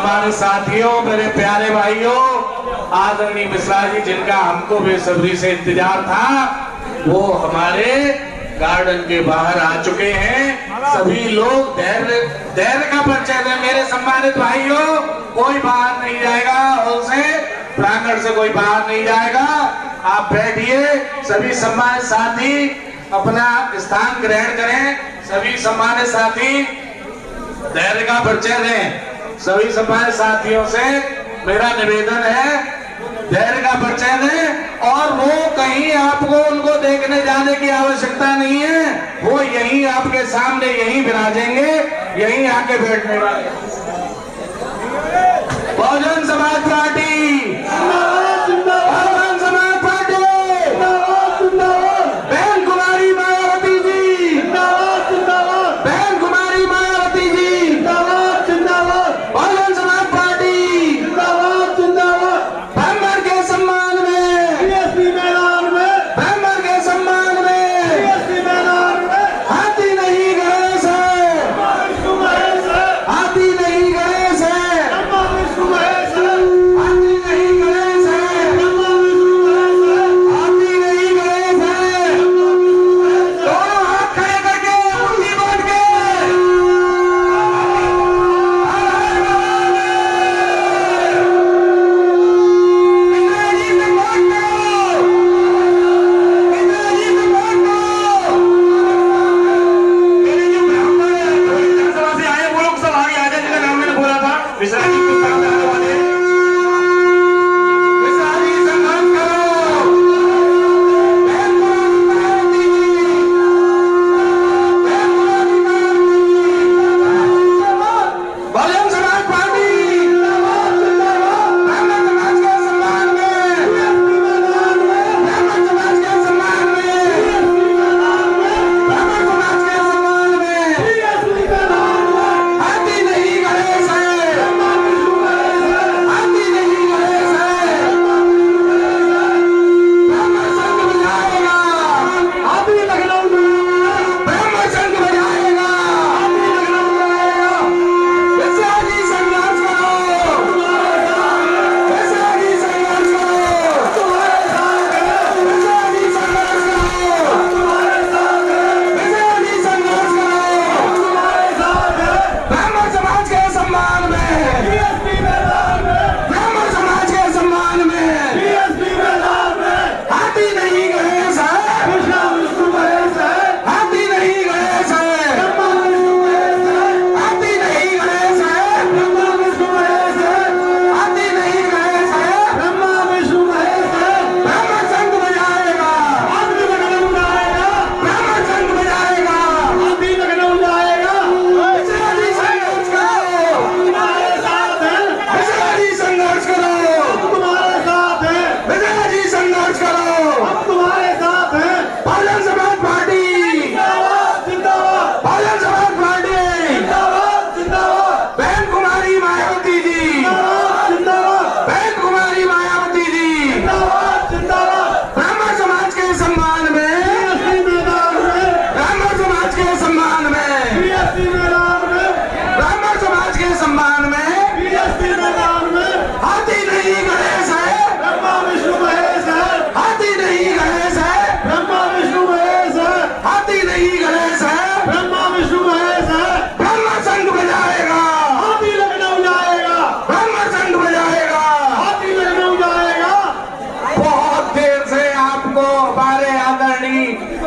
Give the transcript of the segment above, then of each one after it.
सम्मानित साथियों, मेरे प्यारे भाइयों, आदरणीय मिश्रा जी जिनका हमको बेसब्री से इंतजार था, वो हमारे गार्डन के बाहर आ चुके हैं। सभी लोग धैर्य का परिचय दें। मेरे सम्मानित भाइयों, कोई बाहर नहीं जाएगा, हॉल से, प्रांगण से कोई बाहर नहीं जाएगा। आप बैठिए। सभी सम्मानित साथी अपना स्थान ग्रहण करें। सभी सम्मानित साथी धैर्य का परिचय दें। सभी सम्मानित साथियों से मेरा निवेदन है, धैर्य का परिचय दें। और वो कहीं आपको उनको देखने जाने की आवश्यकता नहीं है, वो यहीं आपके सामने यहीं विराजेंगे, यहीं आके बैठने वाले। बहुजन समाज पार्टी, बहुजन समाज पार्टी, बहन कुमारी मायावती जी, बहन कुमारी मायावती जी, बहुजन समाज पार्टी ब्राह्मण के सम्मान में, ब्राह्मण के सम्मान में हाथी नहीं गणेश है, हाथी नहीं गणेश है, हाथी नहीं गणेश है, हाथी नहीं गणेश है। दोनों हाथ खड़े करके मुट्ठी बांध के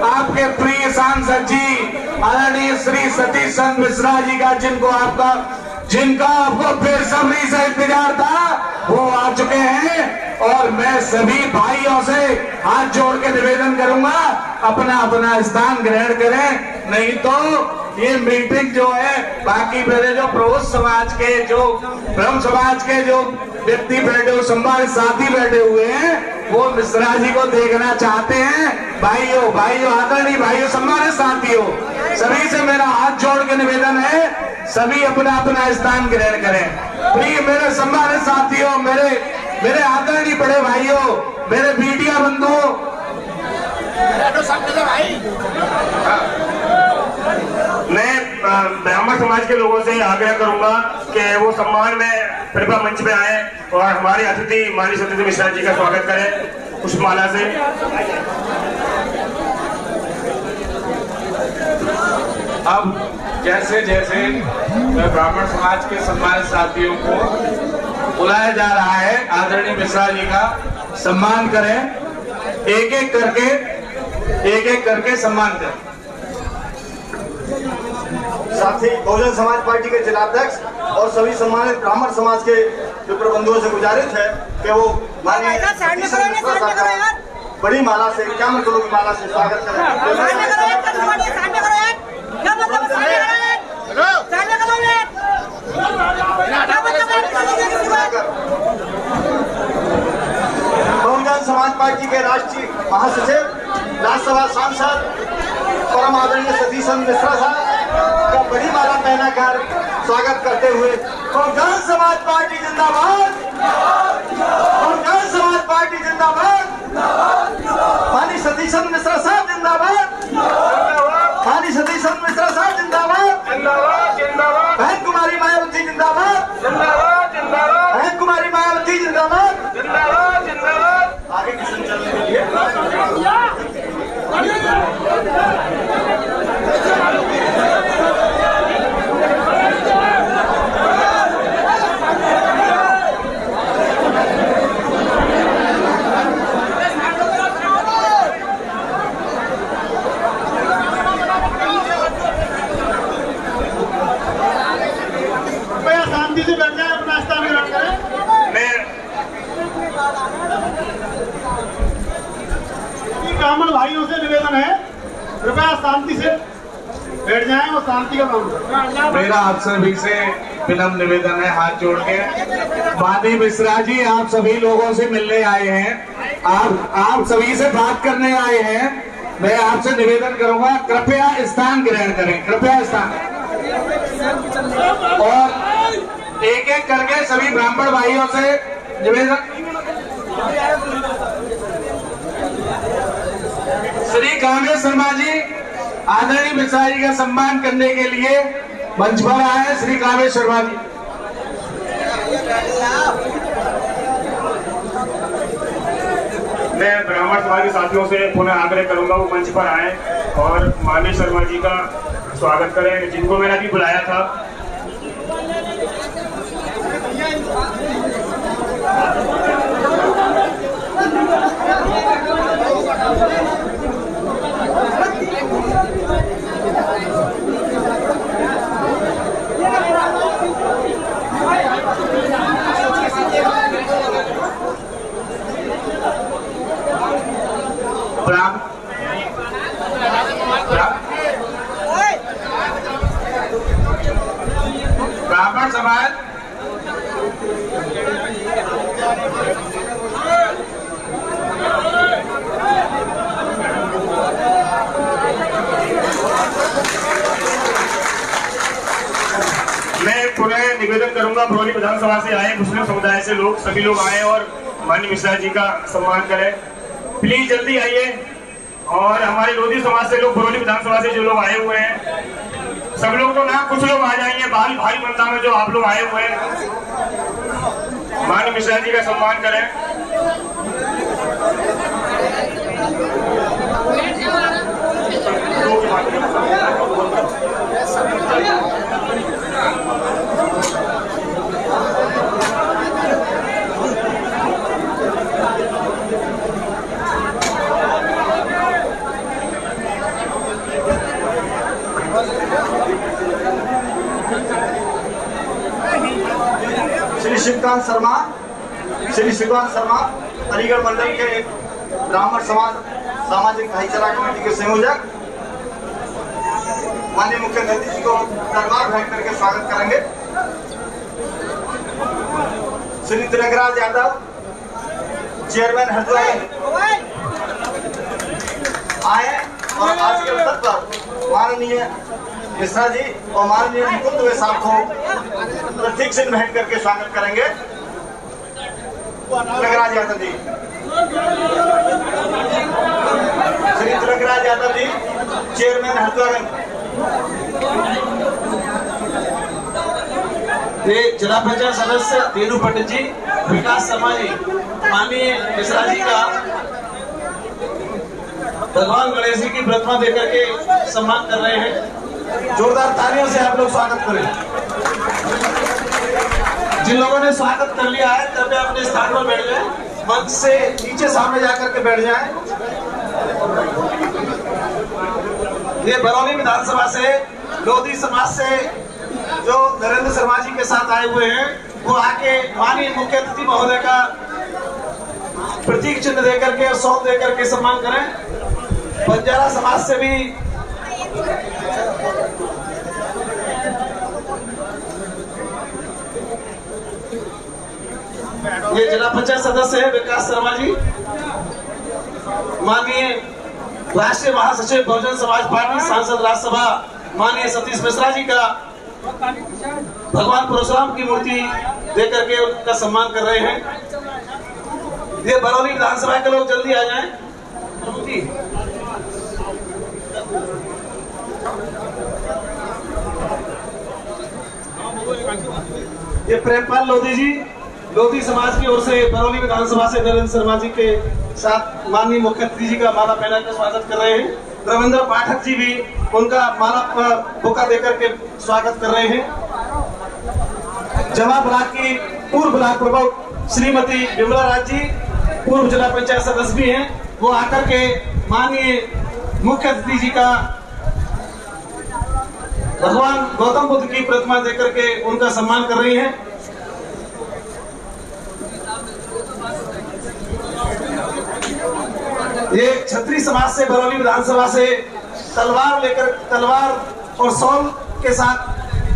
आपके प्रिय सांसद जी आदरणीय श्री सतीश चंद्र मिश्रा जी का जिनका आपको बेसब्री से इंतजार था, वो आ चुके हैं। और मैं सभी भाइयों से हाथ जोड़ के निवेदन करूंगा, अपना अपना स्थान ग्रहण करें, नहीं तो ये मीटिंग जो है, बाकी मेरे जो प्रभु समाज के, जो ब्रह्म समाज के जो व्यक्ति बैठे हुए, सम्मानित साथी बैठे हुए हैं, वो मिश्रा जी को देखना चाहते हैं। भाइयों, आदरणीय भाइयों, सम्मानित साथियों, सभी से मेरा हाथ जोड़ के निवेदन है, सभी अपना अपना स्थान ग्रहण करें। प्रिय मेरे सम्मानित साथियों, मेरे आदरणीय बड़े भाइयों, मेरे मीडिया बंधुओं, मैं ब्राह्मण समाज के लोगों से आग्रह करूंगा कि वो सम्मान में कृपया मंच पे आए और हमारे अतिथि माननीय सतीश मिश्रा जी का स्वागत करें पुष्पमाला से। अब जैसे जैसे ब्राह्मण समाज के सम्मानित साथियों को बुलाया जा रहा है, आदरणीय मिश्रा जी का सम्मान करें, एक एक करके सम्मान करें। साथ ही बहुजन समाज पार्टी के जिलाध्यक्ष और सभी सम्मानित ब्राह्मण समाज के जो प्रबंधकों से गुजारिश है कि वो माननीय बड़ी माला से 51 करोड़ की माला से स्वागत बहुजन समाज पार्टी के राष्ट्रीय महासचिव, राज्यसभा सांसद परम आदरणीय सतीश मिश्रा साहब का बड़ी माला पहनाकर स्वागत करते हुए बहुजन समाज पार्टी जिंदाबाद, बहुजन समाज पार्टी जिंदाबाद, माननीय सतीश मिश्रा साहब जिंदाबाद, माननीय सतीश मिश्रा साहब जिंदाबाद, बहन कुमारी मायावती जिंदाबाद, बहन कुमारी मायावती जिंदाबाद, आगे की संचालन के लिए शांति से बैठ जाए, अपना नाश्ता ग्रहण करें। ब्राह्मण भाइयों से निवेदन है, कृपया शांति से बैठ जाएं और शांति का काम करें। मेरा आप सभी से विनम्र निवेदन है, हाथ जोड़ के। माननीय मिश्रा जी, आप सभी लोगों से मिलने आए हैं, आप सभी से बात करने आए हैं। मैं आपसे निवेदन करूंगा, कृपया स्थान ग्रहण करें, कृपया स्थान। और एक एक करके सभी ब्राह्मण भाइयों से निवेदन। श्री कामेश शर्मा जी आदरणीय मिश्रा जी का सम्मान करने के लिए मंच पर आए। श्री कामेश शर्मा जी। मैं ब्राह्मण समाज के साथियों से पुनः आग्रह करूंगा वो मंच पर आए और माननीय शर्मा जी का स्वागत करें, जिनको मैंने अभी बुलाया था। ब्राह्मण समाज मैं पुनः निवेदन करूंगा, बरौली विधानसभा से आए मुस्लिम समुदाय से लोग, सभी लोग आए और माननीय मिश्रा जी का सम्मान करें। प्लीज जल्दी आइए। और हमारे लोधी समाज से लोग, बरौली विधानसभा से जो लोग आए हुए हैं, सब लोग तो ना, कुछ लोग आ जाएंगे भारी मात्रा में जो आप लोग आए हुए हैं। माननीय मिश्रा जी का सम्मान करें। श्री शिवकांत शर्मा अलीगढ़ मंडल के ब्राह्मण समाज सामाजिक भाईचारा कमेटी के संयोजक, माननीय मुख्यमंत्री जी को दरबार भेंट करके स्वागत करेंगे। श्री तिलकराज यादव चेयरमैन हरिद्वार आए और आज के अवसर पर माननीय मिश्रा जी और माननीय मुकुंद वे साहब को प्रतीक सिंह भेंट करके स्वागत करेंगे। तिलकराज यादव जी, श्री तिलकराज यादव जी चेयरमैन हरिद्वार। ये जिला पंचायत सदस्य तेनू पंडित जी, विकास शर्मा जी, माननीय मिश्रा जी का भगवान गणेश जी की प्रतिमा देकर के सम्मान कर रहे हैं। जोरदार तालियों से आप लोग स्वागत करें। जिन लोगों ने स्वागत कर लिया है कृपया अपने स्थान पर बैठ जाएं, मंच से नीचे सामने जाकर के बैठ जाएं। ये बरौनी विधानसभा से लोधी समाज से जो नरेंद्र शर्मा जी के साथ आए हुए हैं वो आके माननीय मुख्य अतिथि महोदय का प्रतीक चिन्ह देकर के और सौंप देकर के सम्मान करें। बंजारा समाज से भी ये जिला पंचायत सदस्य है विकास शर्मा जी, माननीय राष्ट्रीय महासचिव बहुजन समाज पार्टी सांसद राज्यसभा माननीय सतीश मिश्रा जी का भगवान परशुराम की मूर्ति देकर के उनका सम्मान कर रहे हैं। ये बरौनी विधानसभा के लोग जल्दी आ जाएं। ये प्रेमपाल लोधी जी, लोधी समाज की ओर से बरौनी विधानसभा से नरेंद्र शर्मा जी के साथ माननीय मुख्य अतिथि जी का माला पहना कर स्वागत कर रहे हैं। रविंद्र पाठक जी भी उनका माला बुका देकर के स्वागत कर रहे हैं। जमा ब्लॉक की पूर्व ब्लॉक प्रमुख श्रीमती विमला राज जी पूर्व जिला पंचायत सदस्य भी हैं, वो आकर के माननीय मुख्य अतिथि जी का भगवान गौतम बुद्ध की प्रतिमा देकर के उनका सम्मान कर रही हैं। ये छत्री समाज से बरौनी विधानसभा से तलवार और सौल के साथ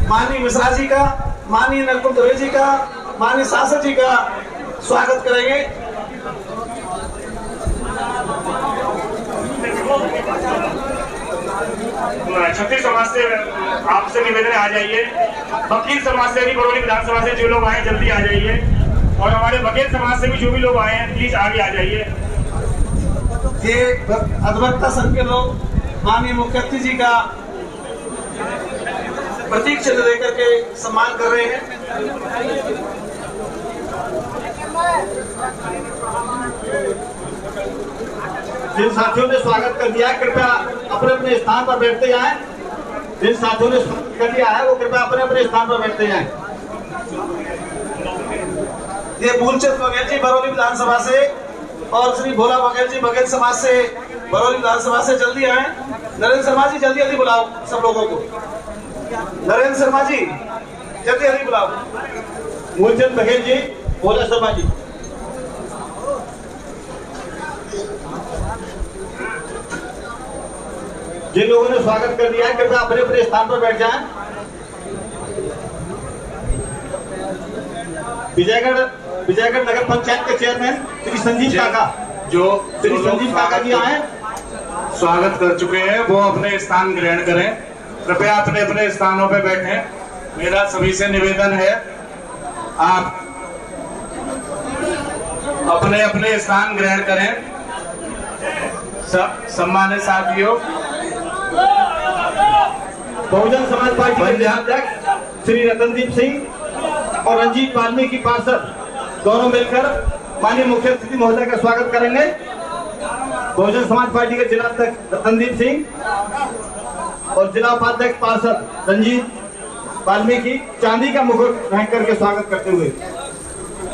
माननीय मिश्रा जी का, माननीय नरकुल दवे जी का, माननीय शासक जी का स्वागत करेंगे। छत्तीस समाज से आपसे निवेदन आ जाइए। वकील समाज से भी बरौनी विधानसभा से जो लोग आए जल्दी आ जाइए, और हमारे वकील समाज से भी जो भी लोग आए हैं प्लीज आगे आ जाइए। ये अधिवक्ता संघ के लोग माननीय मुख्य अतिथि जी का प्रतीक चिन्ह देकर के सम्मान कर रहे हैं। जिन साथियों ने स्वागत कर दिया कृपया अपने अपने स्थान पर बैठते जाएं। जिन साथियों ने स्वागत कर दिया है वो कृपया अपने अपने स्थान पर बैठते जाएं। ये मूलचंद बघेल जी बरौनी विधानसभा से और श्री भोला बघेल जी बघेल समाज से बरौनी विधानसभा से जल्दी आए। नरेंद्र शर्मा जी जल्दी जल्दी बुलाओ सब लोगों को। नरेंद्र शर्मा जी जल्दी जल्दी बुलाओ। मूलचंद बघेल जी, भोला शर्मा जी। जिन लोगों ने स्वागत कर दिया है कृपया अपने अपने स्थान पर बैठ जाएं। विजयगढ़ नगर पंचायत के चेयरमैन श्री संजीव काका, श्री संजीव काका जी आए, स्वागत कर चुके हैं, वो अपने स्थान ग्रहण करें। कृपया अपने अपने स्थानों पर बैठें। मेरा सभी से निवेदन है आप अपने अपने स्थान ग्रहण करें। सम्मानित साथियों, बहुजन समाज पार्टी के अध्यक्ष श्री रतनदीप सिंह और रंजीत वाल्मीकि पार्षद दोनों मिलकर माननीय मुख्य अतिथि महोदय का स्वागत करेंगे। बहुजन समाज पार्टी के जिला अध्यक्ष रतनदीप सिंह और जिला उपाध्यक्ष पार्षद रंजीत वाल्मीकि चांदी का मुकुट पहन करके स्वागत करते हुए।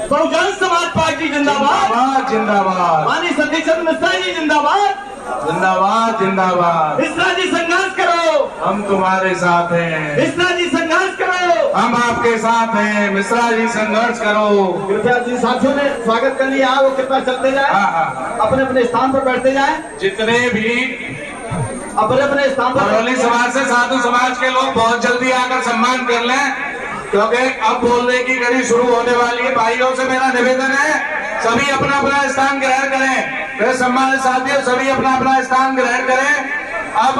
बहुजन समाज पार्टी जिंदाबाद जिंदाबाद। माननीय सतीश चंद्र मिश्रा जी जिंदाबाद जिंदाबाद जिंदाबाद। मिश्रा जी संघर्ष करो, हम तुम्हारे साथ हैं। मिश्रा जी संघर्ष करो, हम आपके साथ हैं। मिश्रा जी संघर्ष करो। कृपया जिन साथियों ने स्वागत कर लिया वो कृपया चलते जाए, अपने अपने स्थान पर बैठते जाए। जितने भी अपने अपने स्थान पर बरौनी समाज से साधु समाज के लोग बहुत जल्दी आकर सम्मान कर लें, क्योंकि अब बोलने की घड़ी शुरू होने वाली है। भाइयों से मेरा निवेदन है सभी अपना अपना स्थान ग्रहण करें। मेरे सम्मानित साथियों सभी अपना अपना स्थान ग्रहण करें। अब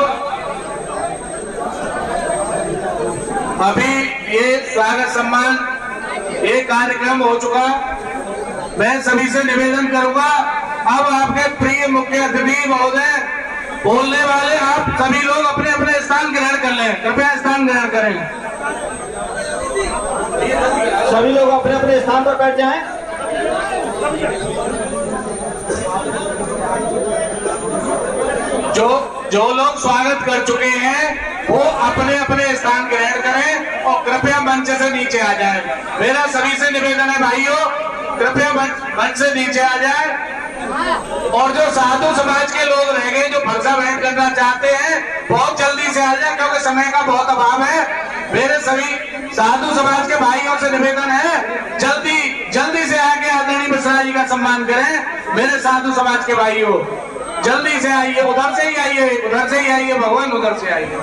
अभी ये स्वागत सम्मान ये कार्यक्रम हो चुका। मैं सभी से निवेदन करूंगा अब आपके प्रिय मुख्य अतिथि महोदय बोलने वाले, आप सभी लोग अपने अपने स्थान ग्रहण कर लें। कृपया स्थान ग्रहण करें। सभी लोग अपने अपने स्थान पर बैठ जाएं। जो लोग स्वागत कर चुके हैं वो अपने अपने स्थान ग्रहण करें और कृपया मंच से नीचे आ जाएं। मेरा सभी से निवेदन है भाइयों, कृपया मंच से नीचे आ जाएं। और जो साधु समाज के लोग रह गए जो फलसा भेंट करना चाहते हैं बहुत जल्दी से आ जाए, क्योंकि समय का बहुत अभाव है। मेरे सभी साधु समाज के भाइयों से निवेदन है जल्दी से आके आदरणीय मिश्रा जी का सम्मान करें। मेरे साधु समाज के भाइयों जल्दी से आइए, उधर से ही आइए भगवान, उधर से आइए,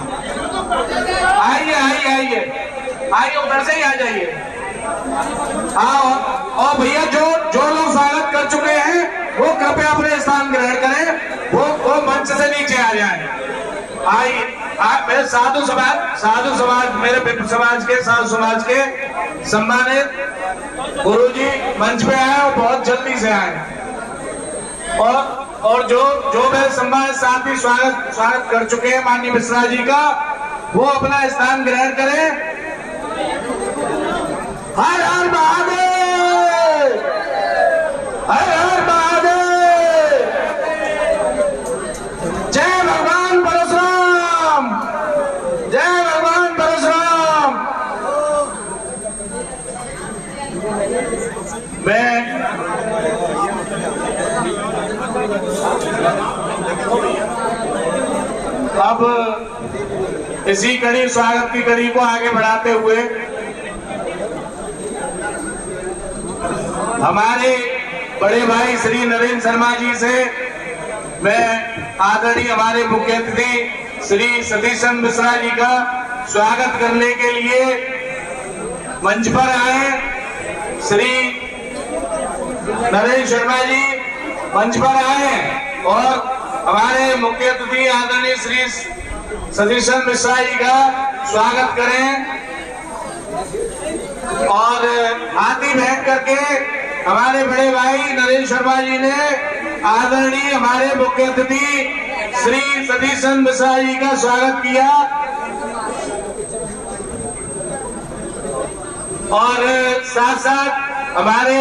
उधर से ही आ जाइए। और भैया जो लोग स्वागत कर चुके हैं वो कृपया अपने स्थान ग्रहण करें, वो मंच से नीचे आ जाएं। आइए मेरे साधु समाज मेरे पितृ समाज के साधु समाज के सम्मानित गुरुजी मंच पे आए और बहुत जल्दी से आए। और जो मेरे सम्मानित साथी स्वागत कर चुके हैं माननीय मिश्रा जी का, वो अपना स्थान ग्रहण करें। हर हर महादेव, हर हर महादेव, जय भगवान परशुराम, जय भगवान परशुराम। मैं अब इसी कड़ी स्वागत की कड़ी को आगे बढ़ाते हुए हमारे बड़े भाई श्री नरेंद्र शर्मा जी से मैं आदरणीय हमारे मुख्य अतिथि श्री सतीश चंद्र मिश्रा जी का स्वागत करने के लिए मंच पर आए। श्री नरेंद्र शर्मा जी मंच पर आए और हमारे मुख्य अतिथि आदरणीय श्री सतीश चंद्र मिश्रा जी का स्वागत करें। और हाथी बैठ करके हमारे बड़े भाई नरेंद्र शर्मा जी ने आदरणीय हमारे मुख्य अतिथि श्री सतीश चंद्र मिश्रा जी का स्वागत किया। और साथ साथ हमारे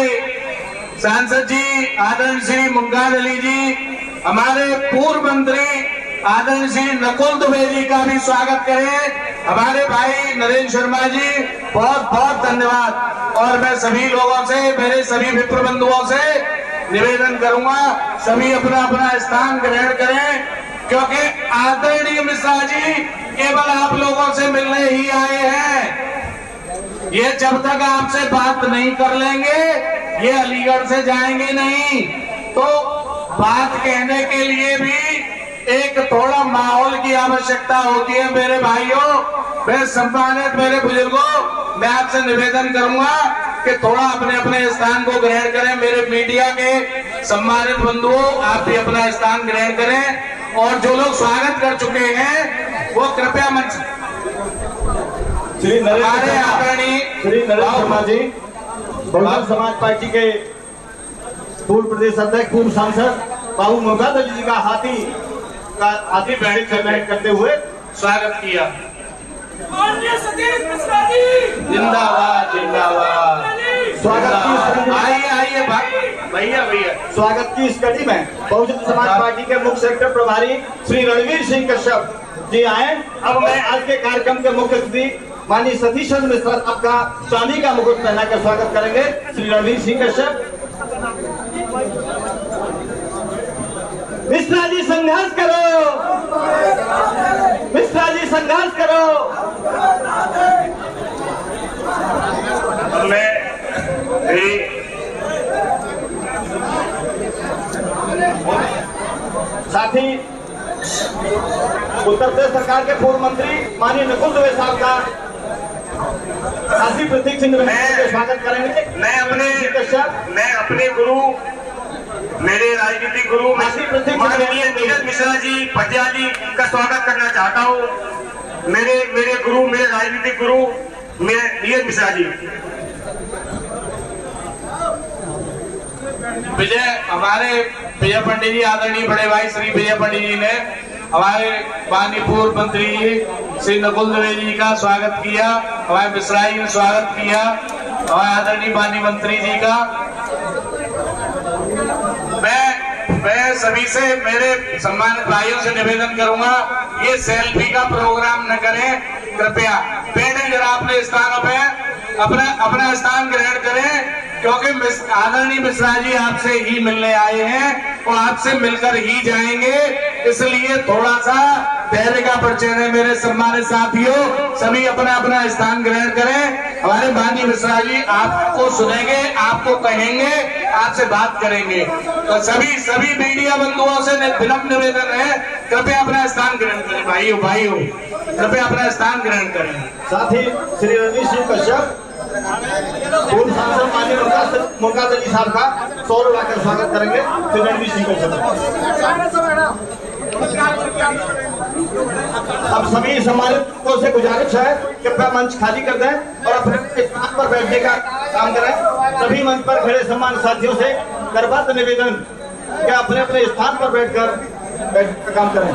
सांसद जी आदरणीय श्री मुमताज अली जी, हमारे पूर्व मंत्री आदरणीय श्री नकुल दुबे जी का भी स्वागत करें। हमारे भाई नरेंद्र शर्मा जी बहुत बहुत धन्यवाद। और मैं सभी लोगों से, मेरे सभी मित्र बंधुओं से निवेदन करूंगा सभी अपना अपना स्थान ग्रहण करें, क्योंकि आदरणीय मिश्रा जी केवल आप लोगों से मिलने ही आए हैं। ये जब तक आपसे बात नहीं कर लेंगे ये अलीगढ़ से जाएंगे नहीं। तो बात कहने के लिए भी एक थोड़ा माहौल की आवश्यकता होती है। मेरे भाइयों, मेरे सम्मानित मेरे बुजुर्गों, मैं आपसे निवेदन करूंगा कि थोड़ा अपने अपने स्थान को ग्रहण करें। मेरे मीडिया के सम्मानित बंधुओं, आप भी अपना स्थान ग्रहण करें। और जो लोग स्वागत कर चुके हैं वो कृपया मंच श्री हमारे आदरणीय नरेंद्र शर्मा जी बहुजन समाज पार्टी के पूर्व प्रदेश अध्यक्ष पूर्व सांसद बाबू मुमताज अली जी का हाथी बैठ करते हुए स्वागत किया। माननीय सतीश मिश्रा जी जिंदाबाद जिंदाबाद। स्वागत की आइए भैया स्वागत की इस कड़ी में बहुजन समाज पार्टी के मुख्य सेक्टर प्रभारी श्री रणवीर सिंह कश्यप जी आए। अब मैं आज के कार्यक्रम के मुख्य अतिथि माननीय सतीश चंद्र मिश्रा आपका चांदी का मुकुट पहनाकर स्वागत करेंगे। श्री रणवीर सिंह कश्यप। मिश्रा जी संघर्ष करो, मिश्रा जी संघर्ष करो। मैं साथ ही उत्तर प्रदेश सरकार के पूर्व मंत्री माननीय नकुल दुबे साहब का काशी प्रतीक सिंह के स्वागत करेंगे। मैं अपने गुरु, मेरे राजनीतिक गुरु माननीय नीरज मिश्रा जी पटियाली का स्वागत करना चाहता हूँ। मेरे गुरु, मेरे राजनीतिक गुरु नीरज मिश्रा जी। हमारे विजय पंडित जी, आदरणीय बड़े भाई श्री विजय पंडित जी ने हमारे माननीय पूर्व मंत्री श्री नकुल दुबे जी का स्वागत किया, हमारे मिश्रा जी ने स्वागत किया। और आदरणीय माननीय मंत्री जी का मैं सभी से, मेरे सम्मानित भाइयों से निवेदन करूंगा, ये सेल्फी का प्रोग्राम न करें कृपया। बैठे जरा अपने स्थानों पे, अपना स्थान ग्रहण करें, क्योंकि आदरणीय मिश्रा जी आपसे ही मिलने आए हैं और आपसे मिलकर ही जाएंगे, इसलिए थोड़ा सा धैर्य का परिचय है। मेरे सम्मानित साथियों, सभी अपना अपना स्थान ग्रहण करें। हमारे माननीय मिश्रा जी आपको सुनेंगे, आपको कहेंगे, आपसे बात करेंगे। तो सभी मीडिया बंधुओं से विनम्र निवेदन है, कृपया अपना स्थान ग्रहण करें। भाइयों कृपया अपना स्थान ग्रहण करें। साथ ही श्री रणवीर सिंह कश्यप पूर्व सांसद माननीय मुमताज अली साहब का 100 रुपया स्वागत करेंगे। श्री रणवीर सिंह कश्यप। अब सभी सम्मानितों से गुजारिश है कि अपना मंच खाली कर दें और अपने स्थान पर बैठने का काम करें। सभी मंच पर खड़े सम्मानित साथियों से करबद्ध निवेदन कि अपने अपने स्थान पर बैठकर बैठने का काम करें।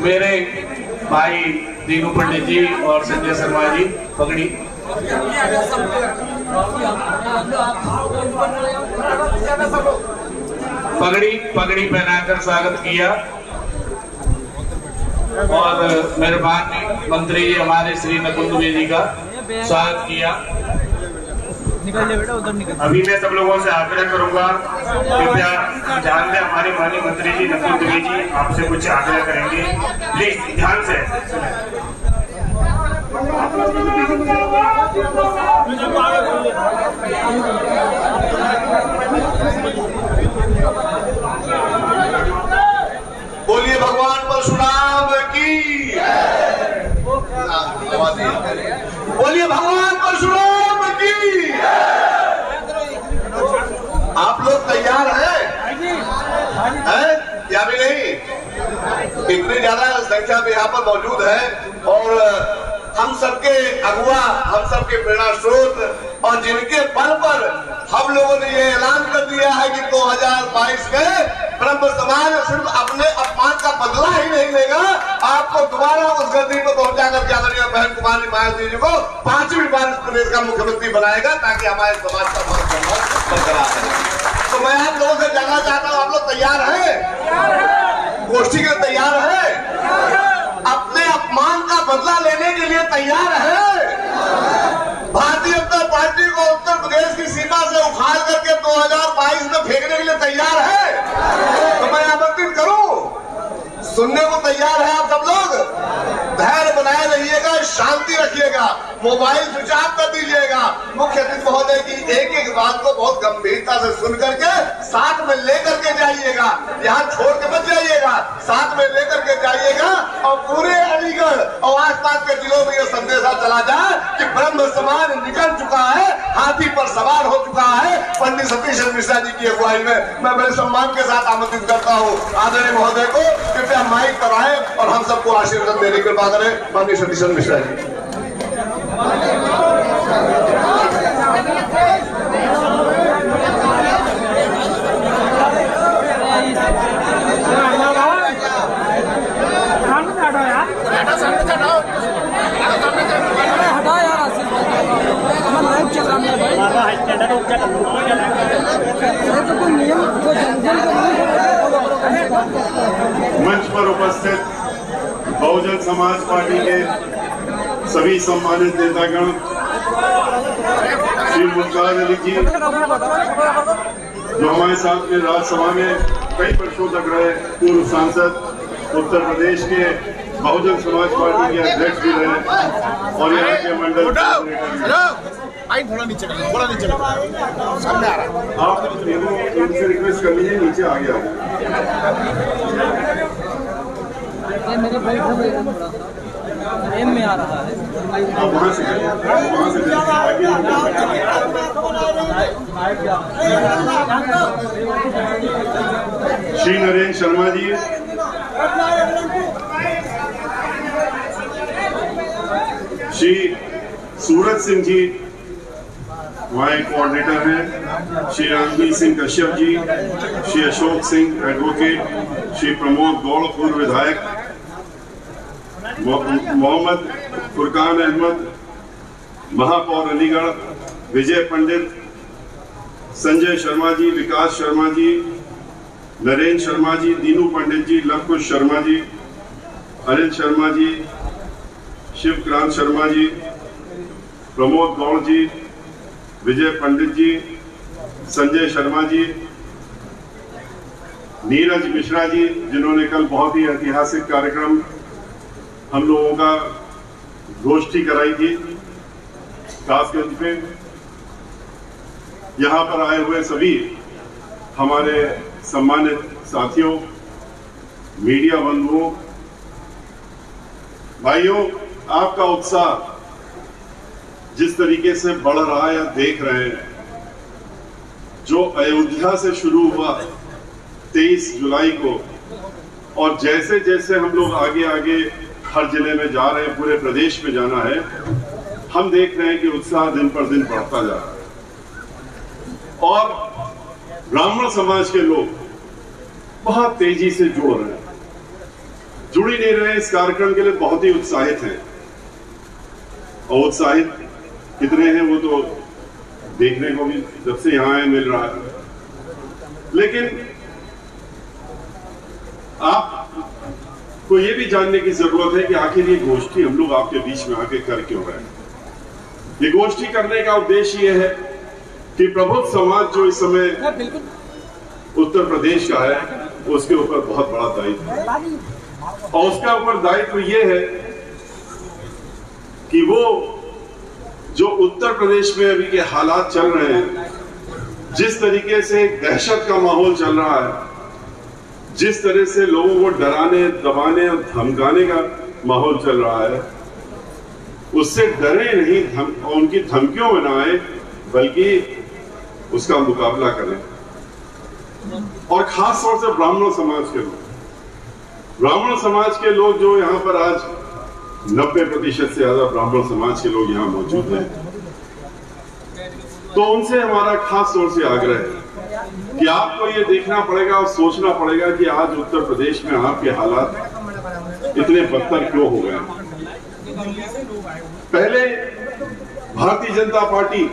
मेरे भाई दीनू पंडित जी और संजय शर्मा जी पगड़ी पहनाकर स्वागत किया और मेरे माननीय मंत्री जी हमारे श्री नकुल दुबे जी का स्वागत किया। अभी मैं सब लोगों से आग्रह करूंगा, कृपया ध्यान दें, हमारे माननीय मंत्री जी नकुल दुबे जी आपसे कुछ आग्रह करेंगे, प्लीज ध्यान से। बोलिए भगवान परशुराम की, बोलिए भगवान परशुराम की। आप लोग तैयार हैं या भी नहीं? इतनी ज्यादा संख्या में यहाँ पर मौजूद है और हम सबके अगुआ, हम सबके प्रेरणा स्रोत और जिनके बल पर हम लोगों ने ये ऐलान कर दिया है कि 2022 में ब्रह्म समाज सिर्फ अपने अपमान का बदला ही नहीं लेगा, आपको दोबारा उस गद्दी पर पहुंचाकर के आदरणीय बहन कुमारी मायावती जी को 5वीं बार इस प्रदेश का मुख्यमंत्री बनाएगा, ताकि हमारे समाज का मान सम्मान बरकरार रहे। तो मैं आप लोगों से जानना चाहता हूँ, आप लोग तैयार हैं? गोष्ठी के तैयार हैं? अपने अपमान का बदला लेने के लिए तैयार है? भारतीय जनता पार्टी को उत्तर प्रदेश की सीमा से उखाड़ करके 2022 में फेंकने के लिए तैयार है? तो मैं आमंत्रित करूं, सुनने को तैयार है आप सब लोग? धैर्य बनाए रहिएगा, शांति रखिएगा, मोबाइल स्विच ऑफ कर दीजिएगा। मुख्य अतिथि महोदय की एक एक बात को बहुत गंभीरता से सुन करके साथ में लेकर के जाइएगा, यहाँ छोड़ के मत जाइएगा, साथ में लेकर के जाइएगा और पूरे अलीगढ़ और आसपास के जिलों में यह संदेशा चला जाए कि ब्रह्म समाज निकल चुका है, हाथी पर सवार हो चुका है पंडित सतीश मिश्रा जी की अगुवाई में। मैं बड़े सम्मान के साथ आमंत्रित करता हूँ आदरणीय महोदय को, कृपया माइक पर आए और हम सबको आशीर्वाद देने की कृपा करें। माननीय सतीश मिश्रा जी। मंच पर उपस्थित बहुजन समाज पार्टी के सभी सम्मानित नेतागण, श्री मुमताज अली जी जो हमारे साथ में राज्यसभा में कई वर्षों तक रहे, पूर्व सांसद, उत्तर प्रदेश के बहुजन समाज पार्टी के अध्यक्ष भी रहे और यहाँ के मंडल थोड़ा नीचे सामने आ रहा। आप इनसे रिक्वेस्ट कर लीजिए, नीचे आ गया। मेरे एम में आ रहा है। आप वहाँ से श्री नरेंद्र शर्मा जी, श्री सूरज सिंह जी, वहाँ एक कोऑर्डिनेटर हैं श्री रणवीर सिंह कश्यप जी, श्री अशोक सिंह एडवोकेट, श्री प्रमोद गौड़ पूर्व विधायक, मोहम्मद फुरकान अहमद, महापौर अलीगढ़ विजय पंडित, संजय शर्मा जी, विकास शर्मा जी, नरेंद्र शर्मा जी, दीनू पंडित जी, लवकुश शर्मा जी, अनिल शर्मा जी, शिवक्रांत शर्मा जी, प्रमोद गौड़ जी, विजय पंडित जी, संजय शर्मा जी, नीरज मिश्रा जी, जिन्होंने कल बहुत ही ऐतिहासिक कार्यक्रम हम लोगों का गोष्ठी कराई थी कासगंज में। यहाँ पर आए हुए सभी हमारे सम्मानित साथियों, मीडिया बंधुओं, भाइयों, आपका उत्साह जिस तरीके से बढ़ रहा है, देख रहे हैं, जो अयोध्या से शुरू हुआ 23 जुलाई को, और जैसे जैसे हम लोग आगे आगे हर जिले में जा रहे हैं, पूरे प्रदेश में जाना है, हम देख रहे हैं कि उत्साह दिन पर दिन बढ़ता जा रहा है। और ब्राह्मण समाज के लोग बहुत तेजी से जुड़ रहे हैं, जुड़ ही नहीं रहे, इस कार्यक्रम के लिए बहुत ही उत्साहित हैं। और उत्साहित कितने हैं वो तो देखने को भी जब से यहां आए मिल रहा है। लेकिन आपको ये भी जानने की जरूरत है कि आखिर ये गोष्ठी हम लोग आपके बीच में आके कर क्यों रहे हैं। ये गोष्ठी करने का उद्देश्य ये है कि प्रबुद्ध समाज जो इस समय उत्तर प्रदेश का है, उसके ऊपर बहुत बड़ा दायित्व है, और उसका ऊपर दायित्व ये है कि वो जो उत्तर प्रदेश में अभी के हालात चल रहे हैं, जिस तरीके से दहशत का माहौल चल रहा है, जिस तरह से लोगों को डराने, दबाने और धमकाने का माहौल चल रहा है, उससे डरे नहीं और उनकी धमकियों में ना आए, बल्कि उसका मुकाबला करें। और खास तौर से ब्राह्मण समाज के लोग, ब्राह्मण समाज के लोग जो यहाँ पर आज 90% से ज्यादा ब्राह्मण समाज के लोग यहाँ मौजूद हैं, तो उनसे हमारा खास तौर से आग्रह है कि आपको ये देखना पड़ेगा और सोचना पड़ेगा कि आज उत्तर प्रदेश में आपके हालात इतने बदतर क्यों हो गए। पहले भारतीय जनता पार्टी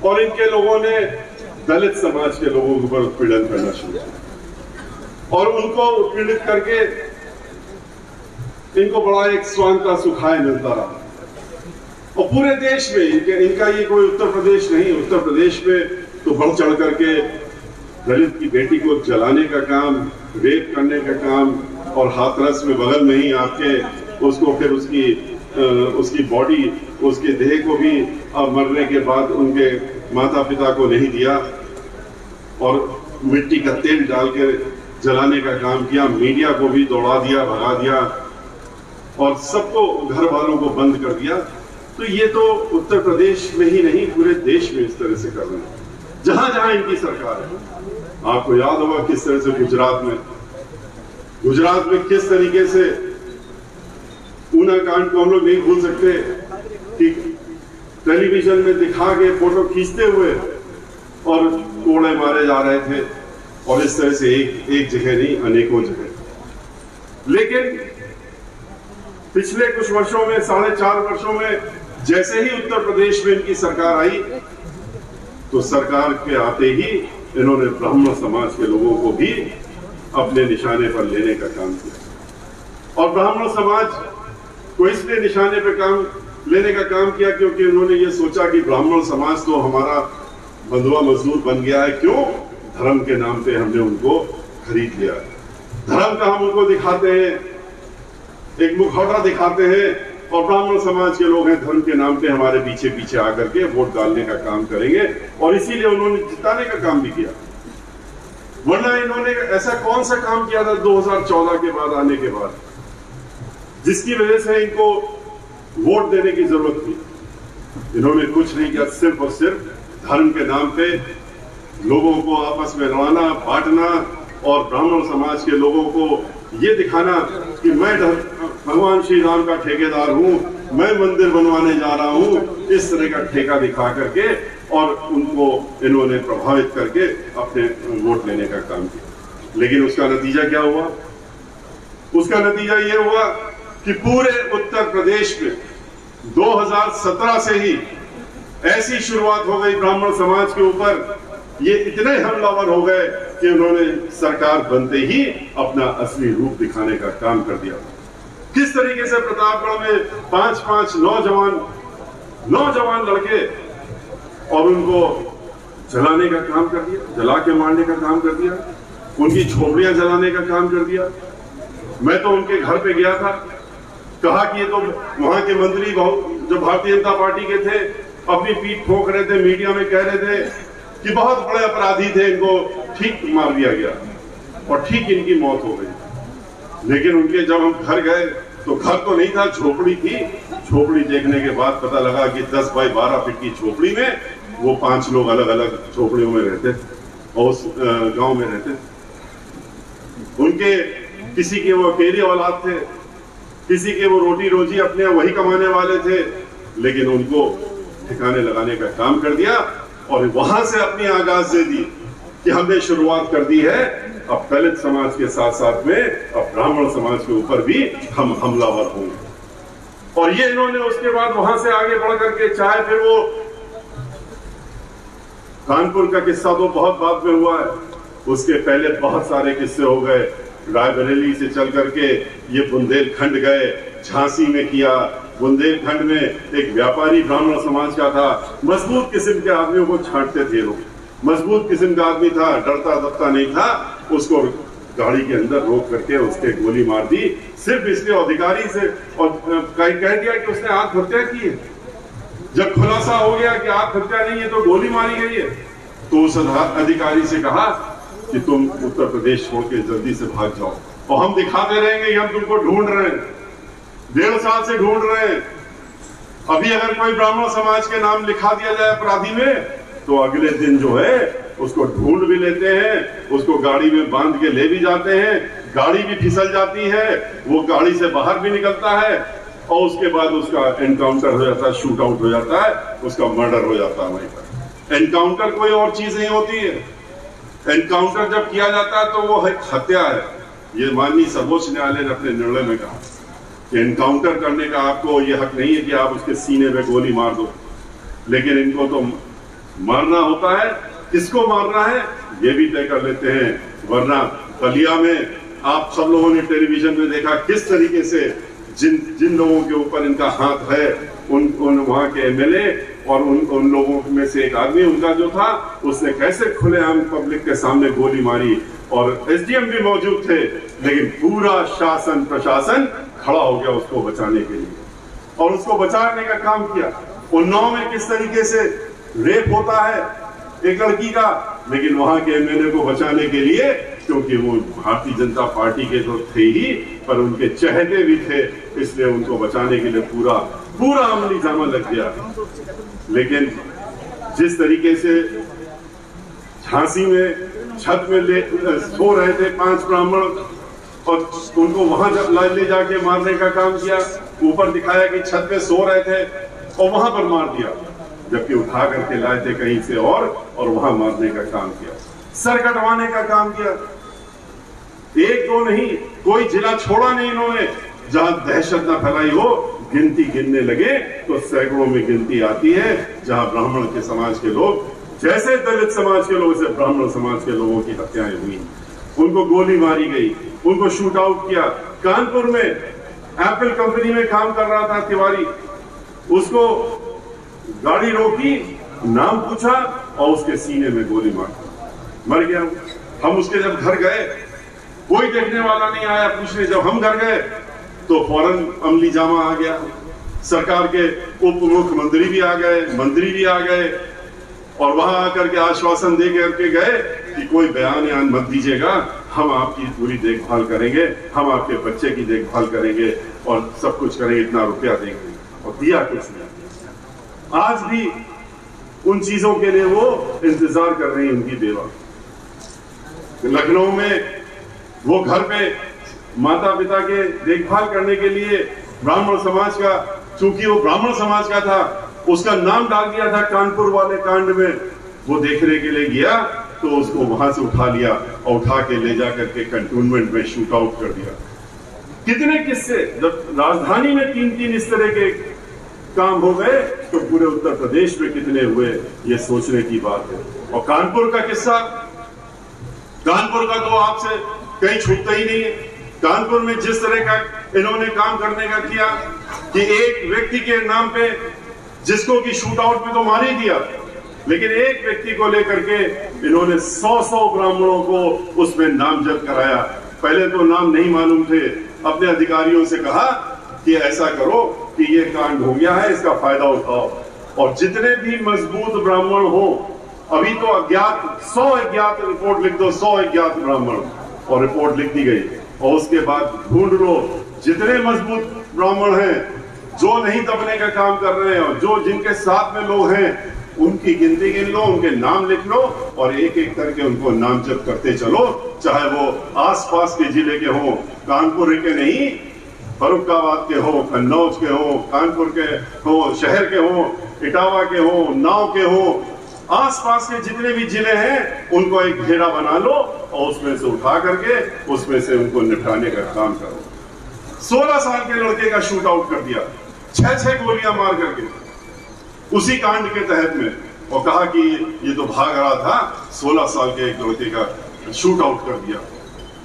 और इनके लोगों ने दलित समाज के लोगों के ऊपर उत्पीड़न करना शुरू किया, और उनको उत्पीड़ित करके इनको बड़ा एक स्वांतः सुखाय मिलता रहा। और पूरे देश में इनका ये कोई उत्तर प्रदेश नहीं, उत्तर प्रदेश में तो बढ़ चढ़ करके दलित की बेटी को जलाने का काम, रेप करने का काम, और हाथरस में बगल में ही आपके उसको फिर उसकी बॉडी, उसके देह को भी मरने के बाद उनके माता पिता को नहीं दिया, और मिट्टी का तेल डाल के जलाने का काम किया, मीडिया को भी दौड़ा दिया, भगा दिया, और सबको, घर वालों को बंद कर दिया। तो ये तो उत्तर प्रदेश में ही नहीं, पूरे देश में इस तरह से कर रहे हैं, जहां जहां इनकी सरकार है। आपको याद होगा किस तरह से गुजरात में किस तरीके से ऊना कांड को हम लोग नहीं भूल सकते कि टेलीविजन में दिखा के फोटो खींचते हुए और कोड़े मारे जा रहे थे, और इस तरह से एक जगह नहीं, अनेकों जगह। लेकिन पिछले कुछ वर्षों में, 4.5 वर्षों में, जैसे ही उत्तर प्रदेश में इनकी सरकार आई, तो सरकार के आते ही इन्होंने ब्राह्मण समाज के लोगों को भी अपने निशाने पर लेने का काम किया। और ब्राह्मण समाज को इसलिए निशाने पर काम लेने का काम किया क्योंकि उन्होंने ये सोचा कि ब्राह्मण समाज तो हमारा बंधुआ मजदूर बन गया है, क्यों? धर्म के नाम पे हमने उनको खरीद लिया। धर्म का हम उनको दिखाते हैं, एक मुखौटा दिखाते हैं, और ब्राह्मण समाज के लोग हैं, धर्म के नाम पे हमारे पीछे पीछे आकर के वोट डालने का काम करेंगे, और इसीलिए उन्होंने जिताने का काम भी किया। वरना इन्होंने ऐसा कौन सा काम किया था 2014 के बाद, आने के बाद, जिसकी वजह से इनको वोट देने की जरूरत थी? इन्होंने कुछ नहीं किया, सिर्फ और सिर्फ धर्म के नाम पे लोगों को आपस में लड़ाना, बांटना, और ब्राह्मण समाज के लोगों को ये दिखाना कि मैं भगवान श्री राम का ठेकेदार हूं, मैं मंदिर बनवाने जा रहा हूं, इस तरह का ठेका दिखा करके और उनको इन्होंने प्रभावित करके अपने वोट लेने का काम किया। लेकिन उसका नतीजा क्या हुआ? उसका नतीजा यह हुआ कि पूरे उत्तर प्रदेश में 2017 से ही ऐसी शुरुआत हो गई ब्राह्मण समाज के ऊपर, ये इतने हमलावर हो गए कि उन्होंने सरकार बनते ही अपना असली रूप दिखाने का काम कर दिया। किस तरीके से प्रतापगढ़ में 5-5 नौजवान लड़के और उनको जलाने का काम कर दिया, जला के मारने का काम कर दिया, उनकी झोपड़ियां जलाने का काम कर दिया। मैं तो उनके घर पे गया था, कहा कि ये तो वहां के मंत्री जो भारतीय जनता पार्टी के थे अपनी पीठ ठोक रहे थे, मीडिया में कह रहे थे कि बहुत बड़े अपराधी थे, इनको ठीक मार दिया गया और ठीक इनकी मौत हो गई। लेकिन उनके जब हम घर गए तो घर तो नहीं था, झोपड़ी थी। झोपड़ी देखने के बाद पता लगा कि 10 बाई 12 फीट की झोपड़ी में वो 5 लोग अलग अलग झोपड़ियों में रहते और उस गांव में रहते। उनके किसी के वो अकेले औलाद थे, किसी के वो रोटी रोजी अपने वही कमाने वाले थे, लेकिन उनको ठिकाने लगाने का काम कर दिया और वहां से अपनी आगाज दे दी कि हमने शुरुआत कर दी है अब दलित समाज के साथ साथ में अब ब्राह्मण समाज के ऊपर भी हम हमलावर होंगे। और ये इन्होंने उसके बाद वहां से आगे बढ़ करके, चाहे फिर वो कानपुर का किस्सा तो बहुत बाद में हुआ है, उसके पहले बहुत सारे किस्से हो गए। रायबरेली से चल करके ये बुंदेलखंड गए, झांसी में किया। बुंदेलखंड में एक व्यापारी ब्राह्मण समाज का था, मजबूत किस्म के आदमियों को छांटते थे लोग, मजबूत किस्म का आदमी था, डरता दबता नहीं था, उसको गाड़ी के अंदर रोक करके उसके गोली मार दी, सिर्फ इसके अधिकारी से, और कह दिया कि उसने आत्महत्या की है। जब खुलासा हो गया कि आत्महत्या नहीं है तो गोली मारी गई है, तो उस अधिकारी से कहा कि तुम उत्तर प्रदेश छोड़ के जल्दी से भाग जाओ और हम दिखाते रहेंगे कि हम तुमको ढूंढ रहे हैं, 1.5 साल से ढूंढ रहे हैं। अभी अगर कोई ब्राह्मण समाज के नाम लिखा दिया जाए अपराधी में तो अगले दिन जो है उसको ढूंढ भी लेते हैं, उसको गाड़ी में बांध के ले भी जाते हैं, गाड़ी भी फिसल जाती है, वो गाड़ी से बाहर भी निकलता है और उसके बाद उसका एनकाउंटर हो जाता है, शूट आउट हो जाता है, उसका मर्डर हो जाता है वहीं पर। एनकाउंटर कोई और चीज नहीं होती है। एनकाउंटर जब किया जाता है तो वो हत्या है। ये माननीय सर्वोच्च न्यायालय ने अपने निर्णय में कहा कि एनकाउंटर करने का आपको ये हक नहीं है कि आप उसके सीने में गोली मार दो, लेकिन इनको तो मारना होता है। किसको मारना है ये भी तय कर लेते हैं, वरना बलिया में आप सब लोगों ने टेलीविजन में देखा किस तरीके से जिन लोगों के ऊपर इनका हाथ है, उन वहां के एमएलए और उन लोगों में से एक आदमी उनका जो था, उसने कैसे खुलेआम पब्लिक के सामने गोली मारी और एसडीएम भी मौजूद थे, लेकिन पूरा शासन प्रशासन खड़ा हो गया उसको बचाने के लिए और उसको बचाने का काम किया। उन्नाव में किस तरीके से रेप होता है एक लड़की का, लेकिन वहां के एमएलए को बचाने के लिए, क्योंकि वो भारतीय जनता पार्टी के तो थे ही पर उनके चहेते भी थे, इसलिए उनको बचाने के लिए पूरा अमली जामा लग गया। लेकिन जिस तरीके से झांसी में छत में सो रहे थे 5 ब्राह्मण और उनको वहां जब ले जाके मारने का काम किया, ऊपर दिखाया कि छत पे सो रहे थे और वहां पर मार दिया, जबकि उठा करके लाए थे कहीं से और वहां मारने का काम किया, सर कटवाने का काम किया। 1-2 नहीं, कोई जिला छोड़ा नहीं इन्होंने जहां दहशत न फैलाई हो। गिनती गिनने लगे तो सैकड़ों में गिनती आती है जहां ब्राह्मण के समाज के लोग, जैसे दलित समाज के लोगों से ब्राह्मण समाज के लोगों की हत्याएं हुई, उनको गोली मारी गई, उनको शूट आउट किया। कानपुर में एप्पल कंपनी में काम कर रहा था तिवारी, उसको गाड़ी रोकी, नाम पूछा और उसके सीने में गोली मार मर गया। हम उसके जब घर गए कोई देखने वाला नहीं आया पूछने, जब हम घर गए तो फौरन अमली जामा आ गया, सरकार के उप मुख्यमंत्री भी आ गए, मंत्री भी आ गए और वहां आकर के आश्वासन दे करके गए कि कोई बयान यान मत दीजिएगा, हम आपकी पूरी देखभाल करेंगे, हम आपके बच्चे की देखभाल करेंगे और सब कुछ करेंगे, इतना रुपया देंगे, और दिया कुछ नहीं। आज भी उन चीजों के लिए वो इंतजार कर रही है उनकी बेवा। लखनऊ में वो घर पे माता पिता के देखभाल करने के लिए ब्राह्मण समाज का चूंकि वो ब्राह्मण समाज का था, उसका नाम डाल दिया था कानपुर वाले कांड में। वो देखने के लिए गया तो उसको वहां से उठा लिया और उठा के ले जा करके कंटोनमेंट में शूट आउट कर दिया। कितने किस्से, जब राजधानी में 3-3 इस तरह के काम हो गए तो पूरे उत्तर प्रदेश में कितने हुए, ये सोचने की बात है। और कानपुर का किस्सा, कानपुर का तो आपसे कहीं छूटता ही नहीं है। कानपुर में जिस तरह का इन्होंने काम करने का किया कि एक व्यक्ति के नाम पे, जिसको कि शूट आउट में तो मार ही दिया, लेकिन एक व्यक्ति को लेकर के इन्होंने 100 ब्राह्मणों को उसमें नामजद कराया। पहले तो नाम नहीं मालूम थे, अपने अधिकारियों से कहा कि ऐसा करो कि ये कांड हो गया है, इसका फायदा उठाओ। और जितने भी मजबूत ब्राह्मण हो, अभी तो अज्ञात 100 अज्ञात रिपोर्ट लिख दो, 100 अज्ञात ब्राह्मण, और रिपोर्ट लिख दी गई। और उसके बाद ढूंढ लो जितने मजबूत ब्राह्मण हैं, जो नहीं दबने का काम कर रहे हैं और जो जिनके साथ में लोग हैं, उनकी गिनती गिन लो, उनके नाम लिख लो और एक एक करके उनको नामजद करते चलो। चाहे वो आसपास के जिले के हों, कानपुर के नहीं, फर्रुखाबाद के हो, कन्नौज के हो, कानपुर के हो, शहर के हो, इटावा के हो, उन्नाव के हो, आसपास के जितने भी जिले हैं उनको एक घेरा बना लो और उसमें से उठा करके उसमें से उनको निपटाने का काम करो। 16 साल के लड़के का शूट आउट कर दिया, 6 गोलियां मार करके उसी कांड के तहत में, और कहा कि ये तो भाग रहा था। 16 साल के एक लड़के का शूट आउट कर दिया।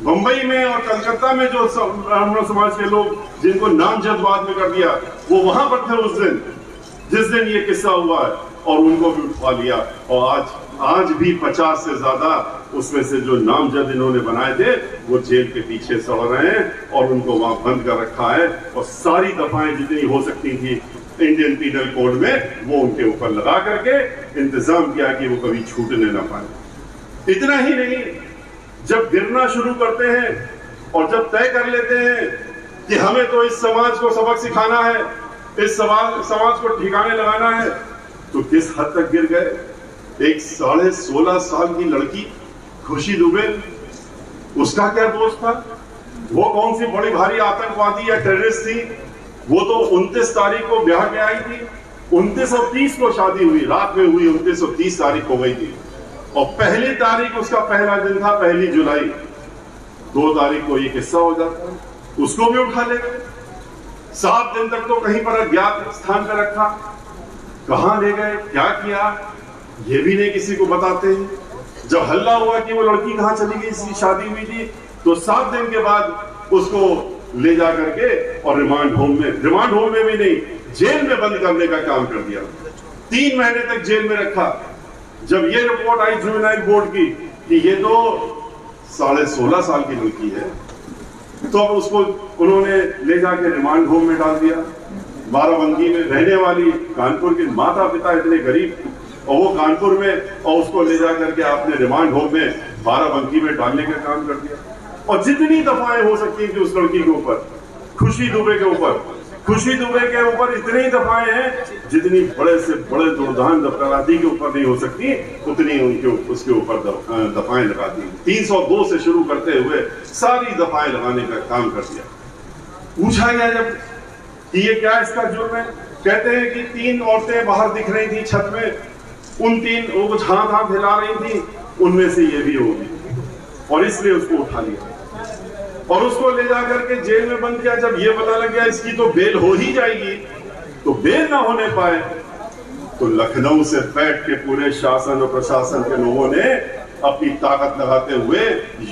बंबई में और कलकत्ता में जो ब्राह्मण समाज के लोग जिनको नामजद बाद में कर दिया, वो वहां पर थे उस दिन जिस दिन ये किस्सा हुआ है, और उनको भी उठवा लिया। और आज भी 50 से ज्यादा उसमें से जो नामजद इन्होंने बनाए थे वो जेल के पीछे सड़ रहे हैं और उनको वहां बंद कर रखा है। और सारी दफाएं जितनी हो सकती थी इंडियन पीनल कोड में, वो उनके ऊपर लगा करके इंतजाम किया कि वो कभी छूटने ना पाए। इतना ही नहीं, जब गिरना शुरू करते हैं और जब तय कर लेते हैं कि हमें तो इस समाज को सबक सिखाना है, इस समाज को ठिकाने लगाना है, तो किस हद तक गिर गए। एक 16.5 साल की लड़की खुशी दुबे, उसका क्या दोष था? वो कौन सी बड़ी भारी आतंकवादी या टेररिस्ट थी? वो तो 29 तारीख को ब्याह के आई थी, 29 और 30 को शादी हुई, रात में हुई, 29 और 30 तारीख को गई थी। और पहली तारीख उसका पहला दिन था, 1 जुलाई। 2 तारीख को ये किस्सा हो जाता, उसको भी उठा ले गए। 7 दिन तक तो कहीं पर अज्ञात स्थान पर रखा, कहां ले गए, क्या किया, ये भी नहीं किसी को बताते हैं। जब हल्ला हुआ कि वो लड़की कहां चली गई, इसकी शादी हुई थी, तो 7 दिन के बाद उसको ले जा करके और रिमांड होम में भी नहीं, जेल में बंद करने का काम कर दिया। 3 महीने तक जेल में रखा। जब ये रिपोर्ट आई जुवेनाइल बोर्ड की कि ये तो 16.5 साल की लड़की है, तो अब उसको उन्होंने ले जाके रिमांड होम में डाल दिया। बाराबंकी में रहने वाली, कानपुर के माता पिता इतने गरीब, और वो कानपुर में, और उसको ले जा करके आपने रिमांड होम में बाराबंकी में डालने का काम कर दिया। और जितनी दफाएं हो सकती थी उस लड़की के ऊपर, खुशी दुबे के ऊपर इतनी दफाएं हैं जितनी बड़े से बड़े दुर्दान अपराधी के ऊपर नहीं हो सकती, उतनी उसके ऊपर दफाएं लगा दी। 302 से शुरू करते हुए सारी दफाएं लगाने का काम कर दिया। पूछा गया जब कि ये क्या इसका जुर्म है, कहते हैं कि 3 औरतें बाहर दिख रही थी छत में, उन 3 वो कुछ हाथ हिला रही थी, उनमें से ये भी होगी, और इसलिए उसको उठा लिया और उसको ले जाकर के जेल में बंद किया। जब ये पता लग गया इसकी तो बेल हो ही जाएगी, तो बेल ना होने पाए, तो लखनऊ से बैठ के पूरे शासन और प्रशासन के लोगों ने अपनी ताकत लगाते हुए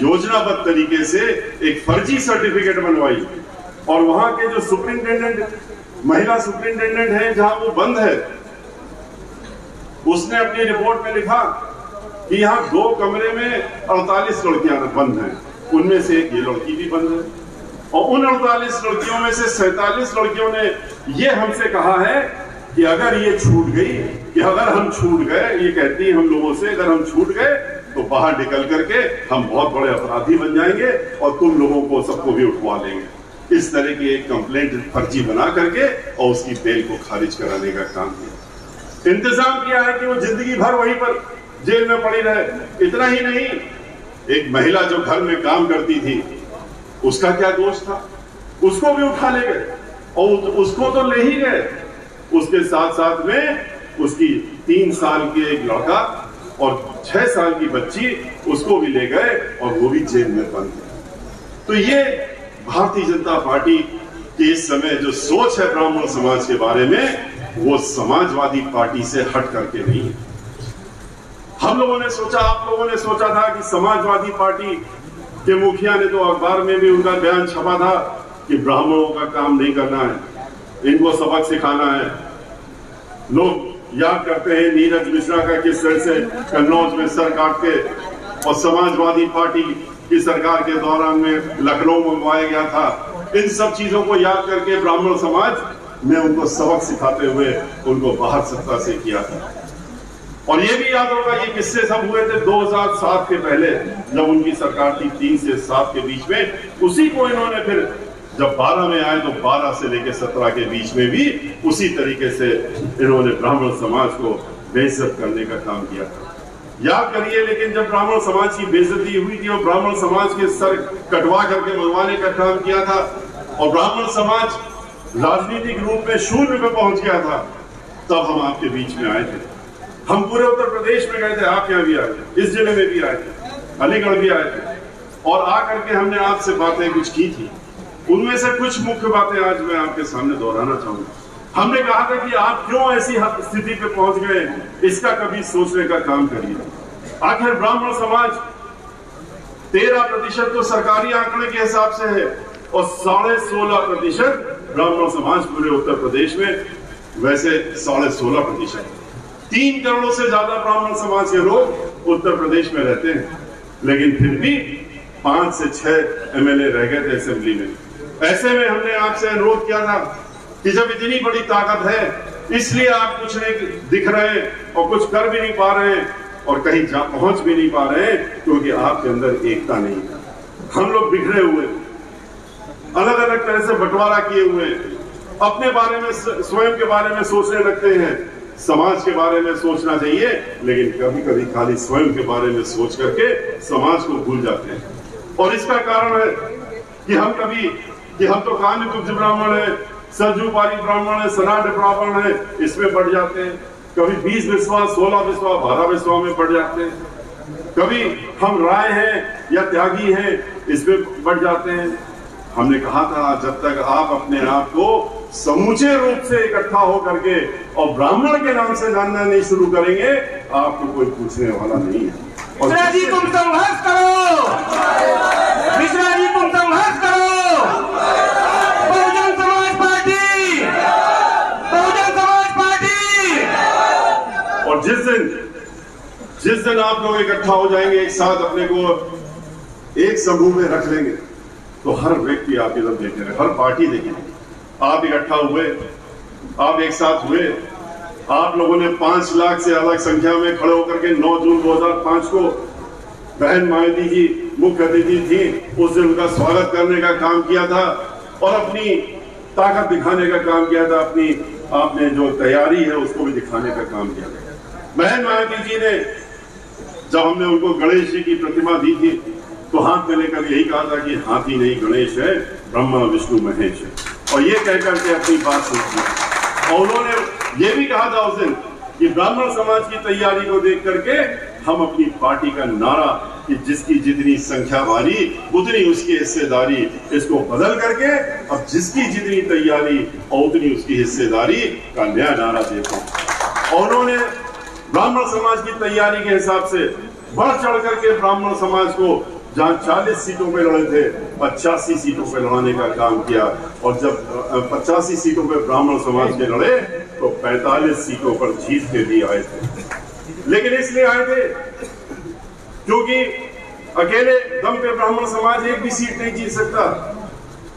योजनाबद्ध तरीके से एक फर्जी सर्टिफिकेट बनवाई। और वहां के जो सुप्रिंटेंडेंट, महिला सुप्रिंटेंडेंट है जहां वो बंद है, उसने अपनी रिपोर्ट में लिखा कि यहाँ 2 कमरे में 48 लड़कियां बंद हैं, उनमें से एक ये लड़की भी बंद है। और उन 48 लड़कियों में से 47 लड़कियों ने ये हमसे कहा है कि अगर ये छूट गई, कि अगर हम छूट गए, ये कहती है हम लोगों से, अगर हम छूट गए तो बाहर निकल करके हम बहुत बड़े अपराधी बन जाएंगे और तुम लोगों को सबको भी उठवा लेंगे। इस तरह की एक कंप्लेंट फर्जी बना करके और उसकी बेल को खारिज कराने का काम किया। इंतजाम किया है कि वो जिंदगी भर वहीं पर जेल में पड़ी रहे। इतना ही नहीं, एक महिला जो घर में काम करती थी, उसका क्या दोष था, उसको भी उठा ले गए। और उसको तो ले ही गए, उसके साथ साथ में उसकी 3 साल के एक लड़का और 6 साल की बच्ची उसको भी ले गए और वो भी जेल में बंद है। तो ये भारतीय जनता पार्टी की इस समय जो सोच है ब्राह्मण समाज के बारे में, वो समाजवादी पार्टी से हट करके नहीं है। हम लोगों ने सोचा, आप लोगों ने सोचा था कि समाजवादी पार्टी के मुखिया ने तो अखबार में भी उनका बयान छपा था कि ब्राह्मणों का काम नहीं करना है, इनको सबक सिखाना है। लोग याद करते हैं नीरज मिश्रा का किस तरह से कन्नौज में सर काट के और समाजवादी पार्टी की सरकार के दौरान में लखनऊ मंगवाया गया था। इन सब चीजों को याद करके ब्राह्मण समाज ने उनको सबक सिखाते हुए उनको बाहर सत्ता से किया था। और ये भी याद होगा ये किस्से सब हुए थे 2007 के पहले, जब उनकी सरकार थी 3 से 7 के बीच में। उसी को इन्होंने फिर जब 12 में आए तो 12 से लेकर 17 के बीच में भी उसी तरीके से इन्होंने ब्राह्मण समाज को बेइज्जत करने का काम किया था। याद करिए, लेकिन जब ब्राह्मण समाज की बेइज्जती हुई थी और ब्राह्मण समाज के सर कटवा करके मंगवाने का काम किया था और ब्राह्मण समाज राजनीतिक रूप में शून्य पे पहुंच गया था, तब हम आपके बीच में आए थे। हम पूरे उत्तर प्रदेश में गए थे, आप यहाँ भी आए थे, इस जिले में भी आए थे, अलीगढ़ भी आए थे और आकर के हमने आपसे बातें कुछ की थी। उनमें से कुछ मुख्य बातें आज मैं आपके सामने दोहराना चाहूंगा। हमने कहा था कि आप क्यों ऐसी स्थिति पे पहुंच गए, इसका कभी सोचने का काम करिए। आखिर ब्राह्मण समाज 13% तो सरकारी आंकड़े के हिसाब से है और 16.5% ब्राह्मण समाज पूरे उत्तर प्रदेश में, वैसे 16.5%। 3 करोड़ से ज्यादा ब्राह्मण समाज के लोग उत्तर प्रदेश में रहते हैं, लेकिन फिर भी 5 से 6 MLA रह गए थे असेंबली में। ऐसे में हमने आपसे अनुरोध किया था कि जब इतनी बड़ी ताकत है, इसलिए आप कुछ नहीं दिख रहे और कुछ कर भी नहीं पा रहे और कहीं पहुंच भी नहीं पा रहे, क्योंकि आपके अंदर एकता नहीं है। हम लोग बिखरे हुए, अलग अलग तरह से बंटवारा किए हुए, अपने बारे में, स्वयं के बारे में सोचने लगते हैं। समाज के बारे में सोचना चाहिए, लेकिन कभी कभी खाली स्वयं के बारे में सोच करके समाज को भूल जाते हैं। और इसका कारण है कि हम तो कान्य कुब्ज ब्राह्मण है, सरजू पारी ब्राह्मण है, सनाड ब्राह्मण है, इसमें बढ़ जाते हैं। कभी 20 विश्वास, 16 विश्वास, 12 विश्वास में बढ़ जाते हैं। कभी हम राय हैं या त्यागी हैं, इसमें बढ़ जाते हैं। हमने कहा था जब तक आप अपने आप को समूचे रूप से इकट्ठा होकर के और ब्राह्मण के नाम से जानना नहीं शुरू करेंगे, आपको कोई पूछने वाला नहीं है। मिश्रा जी तुम संघर्ष करो, मिश्रा जी तुम संघर्ष करो। Bahujan Samaj party, Bahujan Samaj party. और जिस दिन आप लोग इकट्ठा हो जाएंगे, एक साथ अपने को एक समूह में रख लेंगे, तो हर व्यक्ति आपकी तरफ देखेगा, हर पार्टी देखेगी। आप इकट्ठा हुए, आप एक साथ हुए, आप लोगों ने 5 लाख से अलग संख्या में खड़े होकर के 9 जून 2005 को बहन मायावती जी मुख्य अतिथि थी, उस दिन उनका स्वागत करने का काम किया था और अपनी ताकत दिखाने का काम किया था। आपने जो तैयारी है उसको भी दिखाने का काम किया था। बहन मायावती जी ने, जब हमने उनको गणेश जी की प्रतिमा दी थी, तो हाथ में लेकर यही कहा था कि हाथी नहीं गणेश है, ब्रह्मा विष्णु महेश है, और ये कहकर के अपनी बात सुनी। और उन्होंने ये भी कहा था उस दिन कि ब्राह्मण समाज की तैयारी को देख करके हम अपनी पार्टी का नारा कि जिसकी जितनी संख्या भारी उतनी उसकी हिस्सेदारी, इसको बदल करके अब जिसकी जितनी तैयारी और उतनी उसकी हिस्सेदारी का नया नारा देते हैं। और उन्होंने ब्राह्मण समाज की तैयारी के हिसाब से बढ़ चढ़ करके ब्राह्मण समाज को जहां 40 सीटों पे लड़े थे, 85 सीटों पे लड़ाने का काम किया। और जब 85 सीटों पे ब्राह्मण समाज के लड़े तो 45 सीटों पर जीत के लिए आए थे। लेकिन इसलिए आए थे क्योंकि अकेले दम पे ब्राह्मण समाज एक भी सीट नहीं जीत सकता,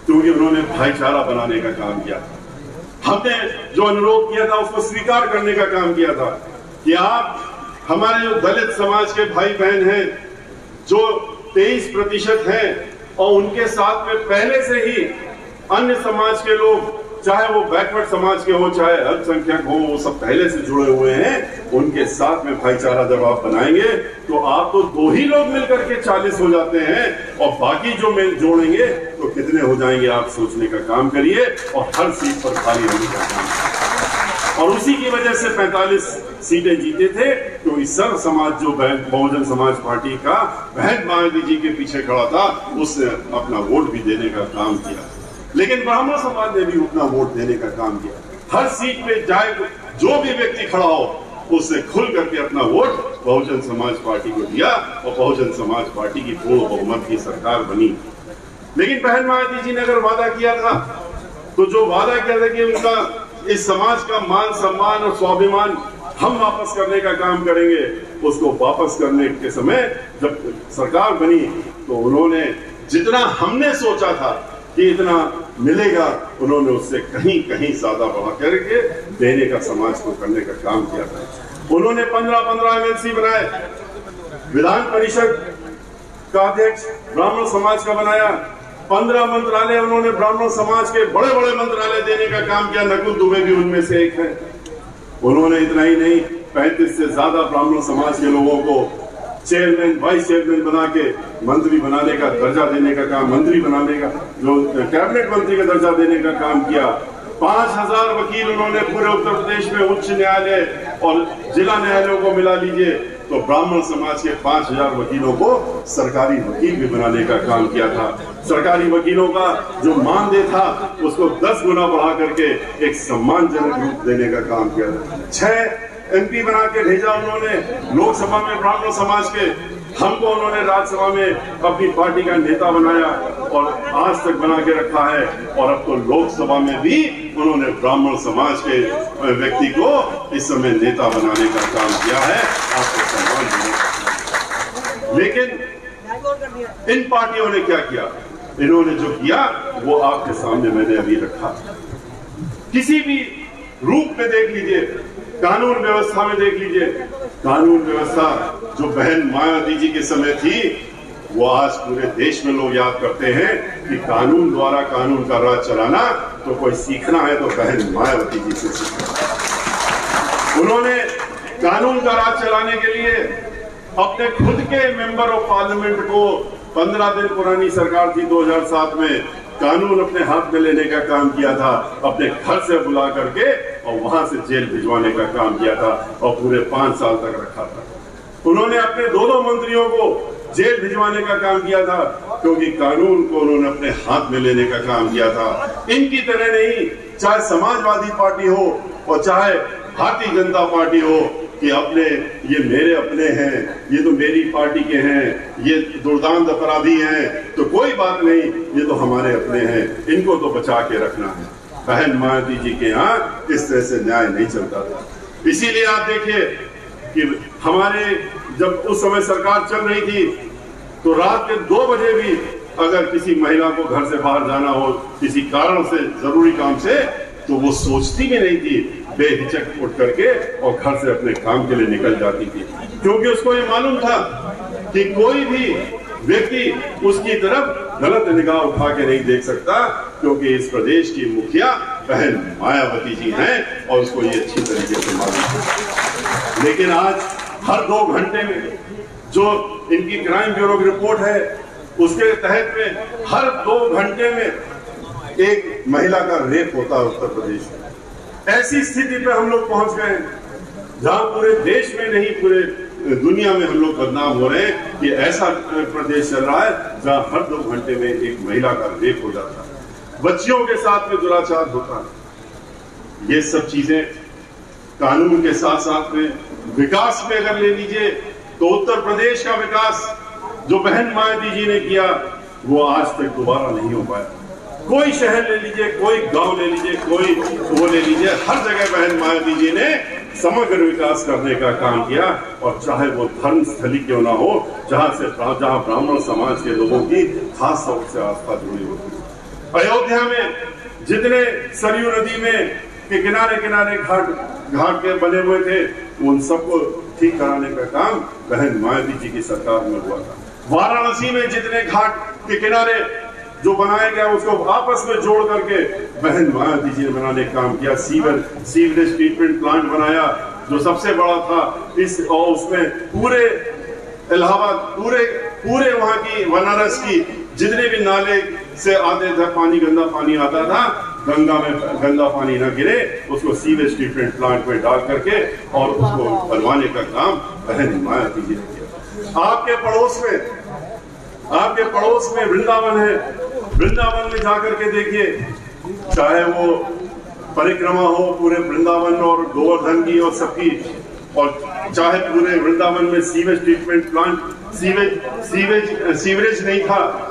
क्योंकि उन्होंने भाईचारा बनाने का काम किया। हमने जो अनुरोध किया था उसको स्वीकार करने का काम किया था कि आप हमारे जो दलित समाज के भाई बहन हैं, जो 23% हैं, और उनके साथ में पहले से ही अन्य समाज के लोग चाहे वो बैकवर्ड समाज के हो, चाहे अल्पसंख्यक हो, वो सब पहले से जुड़े हुए हैं। उनके साथ में भाईचारा जब आप बनाएंगे तो आप तो 2 ही लोग मिलकर के 40 हो जाते हैं, और बाकी जो मिल जोड़ेंगे तो कितने हो जाएंगे आप सोचने का काम करिए, और हर सीट पर खाली होने का काम। और उसी की वजह से 45 सीटें जीते थे। तो इस सर्व समाज जो बहुजन समाज पार्टी का बहन मायावती जी के पीछे खड़ा था, उसने अपना वोट भी देने का काम किया। लेकिन ब्राह्मण समाज ने भी अपना वोट देने का काम किया। हर सीट पे जाए जो भी व्यक्ति खड़ा हो, उसने खुल करके अपना वोट बहुजन समाज पार्टी को दिया, और बहुजन समाज पार्टी की पूर्ण बहुमत की सरकार बनी। लेकिन बहन मायावती जी ने अगर वादा किया था, तो जो वादा किया था कि उनका इस समाज का मान सम्मान और स्वाभिमान हम वापस करने का काम करेंगे, उसको वापस करने के समय जब सरकार बनी तो उन्होंने जितना हमने सोचा था कि इतना मिलेगा, उन्होंने उससे कहीं कहीं ज्यादा बढ़ा करके देने का समाज को करने का काम किया था। उन्होंने 15 एमएलसी बनाए, विधान परिषद का अध्यक्ष ब्राह्मण समाज का बनाया, 15 मंत्रालय उन्होंने ब्राह्मण समाज के बड़े बड़े मंत्रालय देने का काम किया। नकुल दुबे भी उनमें से एक है। उन्होंने इतना ही नहीं, 35 से ज्यादा ब्राह्मण समाज के लोगों को चेयरमैन, वाइस चेयरमैन बना के मंत्री बनाने का दर्जा देने का काम, मंत्री बनाने का, जो कैबिनेट मंत्री का दर्जा देने का काम किया। 5000 वकील उन्होंने पूरे उत्तर प्रदेश में उच्च न्यायालय और जिला न्यायालयों को मिला लीजिए तो ब्राह्मण समाज के 5000 वकीलों को सरकारी वकील भी बनाने का काम किया था। सरकारी वकीलों का जो मानदेय था उसको 10 गुना बढ़ा करके एक सम्मानजनक रूप देने का काम किया था। 6 MP बना के भेजा उन्होंने लोकसभा में ब्राह्मण समाज के। हमको उन्होंने राज्यसभा में अपनी पार्टी का नेता बनाया और आज तक बना के रखा है, और अब तो लोकसभा में भी उन्होंने ब्राह्मण समाज के व्यक्ति को इस समय नेता बनाने का काम किया है, आपको सम्मान देने का। लेकिन इन पार्टियों ने क्या किया? इन्होंने जो किया वो आपके सामने मैंने अभी रखा। किसी भी रूप में देख लीजिए, कानून व्यवस्था में देख लीजिए, कानून व्यवस्था जो बहन मायावती जी के समय थी, वो आज पूरे देश में लोग याद करते हैं कि कानून द्वारा कानून का राज चलाना तो कोई सीखना है तो बहन मायावती जी से सीखना। उन्होंने कानून का राज चलाने के लिए अपने खुद के मेंबर ऑफ पार्लियामेंट को 15 दिन पुरानी सरकार थी 2007 में, कानून अपने हाथ में लेने का काम किया था, अपने घर से बुला करके और वहां से जेल भिजवाने का काम किया था, और पूरे 5 साल तक रखा था। उन्होंने अपने 2 मंत्रियों को जेल भिजवाने का काम किया था, क्योंकि कानून को उन्होंने अपने हाथ में लेने का काम किया था। इनकी तरह नहीं, चाहे समाजवादी पार्टी हो और चाहे भारतीय जनता पार्टी हो, कि अपने ये मेरे अपने हैं, ये तो मेरी पार्टी के हैं, ये दुर्दांत अपराधी हैं, तो कोई बात नहीं, ये तो हमारे अपने हैं, इनको तो बचा के रखना है। बहन मायावती जी के यहाँ इस तरह से न्याय नहीं चलता था। इसीलिए आप देखिए कि हमारे जब उस समय सरकार चल रही थी तो रात के 2 बजे भी अगर किसी महिला को घर से बाहर जाना हो किसी कारण से, जरूरी काम से, तो वो सोचती भी नहीं थी, बेहिचक उठ करके और घर से अपने काम के लिए निकल जाती थी, क्योंकि उसको ये मालूम था कि कोई भी व्यक्ति उसकी तरफ गलत निगाह उठा के नहीं देख सकता, क्योंकि इस प्रदेश की मुखिया बहन मायावती जी हैं और उसको ये अच्छी तरीके से मालूम है। लेकिन आज हर 2 घंटे में जो इनकी क्राइम ब्यूरो की रिपोर्ट है उसके तहत में हर 2 घंटे में एक महिला का रेप होता है उत्तर प्रदेश में। ऐसी स्थिति पे हम लोग पहुंच गए जहां पूरे देश में नहीं पूरे दुनिया में हम लोग बदनाम हो रहे हैं कि ऐसा प्रदेश चल रहा है जहां हर 2 घंटे में एक महिला का रेप हो जाता है, बच्चियों के साथ में दुराचार होता है। ये सब चीजें कानून के साथ साथ में विकास में अगर ले लीजिए तो उत्तर प्रदेश का विकास जो बहन मायावती जी ने किया वो आज तक दोबारा नहीं हो पाया। कोई शहर ले लीजिए, कोई गांव ले लीजिए, कोई वो ले लीजिए, हर जगह बहन मायावती जी ने समग्र विकास करने का काम किया, और चाहे वो धर्म स्थली क्यों ना हो, जहां ब्राह्मण समाज के लोगों की खास तौर से आस्था जुड़ी होती। अयोध्या में जितने सरयू नदी में के किनारे किनारे घाट के बने हुए थे, उन सबको ठीक कराने का काम बहन मायावती जी की सरकार में हुआ था। वाराणसी में जितने घाट के किनारे जो बनाया गया उसको आपस में जोड़ करके बहन मायावती जी ने बनाने का काम किया। सीवरेज ट्रीटमेंट प्लांट बनाया जो सबसे बड़ा था इस, और उसमें पूरे इलाहाबाद पूरे वहां की बनारस की जितने भी नाले से आते थे पानी, गंदा पानी आता था, गंगा में गंदा पानी ना गिरे उसको सीवेज ट्रीटमेंट प्लांट में डाल करके और उसको बनवाने का काम बहन मायावती जी ने किया। आपके पड़ोस में वृंदावन है। वृंदावन में जाकर के देखिए, चाहे वो परिक्रमा हो पूरे वृंदावन और गोवर्धन की और सबकी, और चाहे पूरे वृंदावन में सीवेज ट्रीटमेंट प्लांट, सीवरेज नहीं था,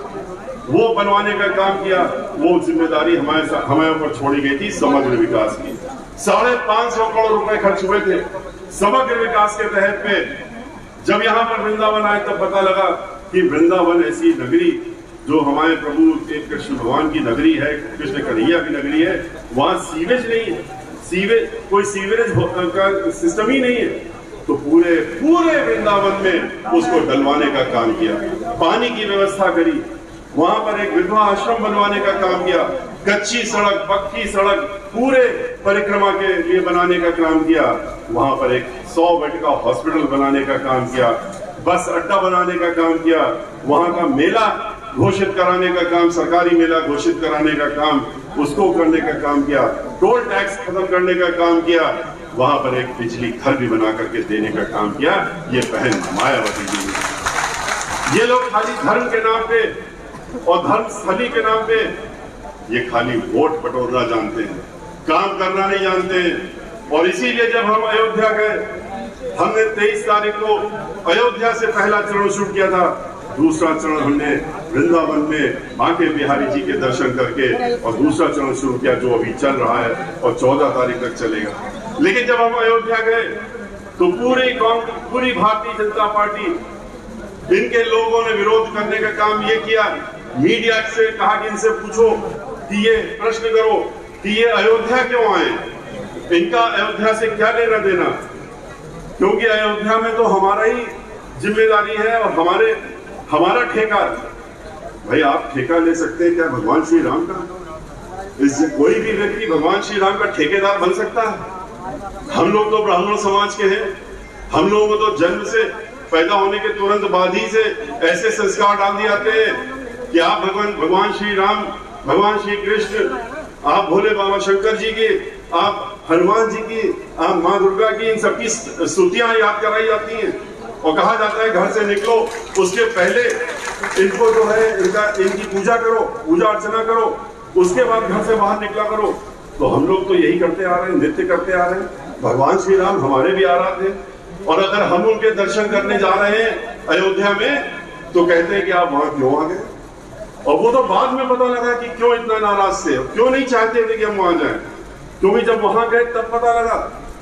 वो बनवाने का काम किया। वो जिम्मेदारी हमारे ऊपर छोड़ी गई थी समग्र विकास की। 550 करोड़ रुपए खर्च हुए थे समग्र विकास के तहत में। जब यहाँ पर वृंदावन आए तब पता लगा कि वृंदावन ऐसी नगरी जो हमारे प्रभु एक कृष्ण भगवान की नगरी है, कृष्ण कन्हैया की नगरी है, वहां सीवेज नहीं है, कोई सीवरेज का सिस्टम ही नहीं है। तो पूरे वृंदावन में उसको डलवाने का काम किया, पानी की व्यवस्था करी, वहां पर एक विधवा आश्रम बनवाने का काम किया, कच्ची सड़क पक्की सड़क पूरे परिक्रमा के लिए बनाने का काम किया, वहां पर एक 100 बेड का हॉस्पिटल बनाने का काम किया, बस अड्डा बनाने का काम किया, वहां का मेला घोषित कराने का काम, सरकारी मेला घोषित कराने का काम, उसको करने का काम किया, टोल टैक्स खत्म करने का काम किया, वहां पर एक बिजली घर भी बना करके देने का काम किया। ये बहन मायावती जी ने। ये लोग खाली धर्म के नाम पे और धर्म स्थली के नाम पे ये खाली वोट बटोरना जानते हैं, काम करना नहीं जानते हैं। और इसीलिए जब हम अयोध्या गए, हमने 23 तारीख को अयोध्या से पहला चरण शुरू किया था, दूसरा चरण हमने वृंदावन में बांके बिहारी जी के दर्शन करके और दूसरा चरण शुरू किया जो अभी चल रहा है और 14 तारीख तक चलेगा। लेकिन जब हम अयोध्या गए तो पूरी भारतीय जनता पार्टी, इनके लोगों ने विरोध करने का काम ये किया। मीडिया से कहा कि इनसे पूछो कि ये प्रश्न करो कि ये अयोध्या क्यों आए, इनका अयोध्या से क्या लेना देना, क्योंकि अयोध्या में तो हमारा ही जिम्मेदारी है और हमारा ठेका। भाई आप ठेका ले सकते हैं क्या भगवान श्री राम का? इससे कोई भी व्यक्ति भगवान श्री राम का ठेकेदार बन सकता है? हम लोग तो ब्राह्मण समाज के हैं, हम लोगों को तो जन्म से पैदा होने के तुरंत बाद ही से ऐसे संस्कार डाल दिए जाते हैं कि आप भगवान श्री राम, भगवान श्री कृष्ण, आप भोले बाबा शंकर जी की, आप हनुमान जी की, आप माँ दुर्गा की, इन सबकी स्तुतियां याद कराई जाती हैं और कहा जाता है घर से निकलो उसके पहले इनको जो है इनकी पूजा करो, पूजा अर्चना करो, उसके बाद घर से बाहर निकला करो। तो हम लोग तो यही करते आ रहे हैं, नृत्य करते आ रहे हैं। भगवान श्री राम हमारे भी आराध्य हैं और अगर हम उनके दर्शन करने जा रहे हैं अयोध्या में तो कहते हैं कि आप वहां क्यों आ गए? और वो तो बाद में पता लगा कि क्यों इतना नाराज थे, क्यों नहीं चाहते थे कि हम वहां जाएं, क्योंकि जब वहां गए तब पता लगा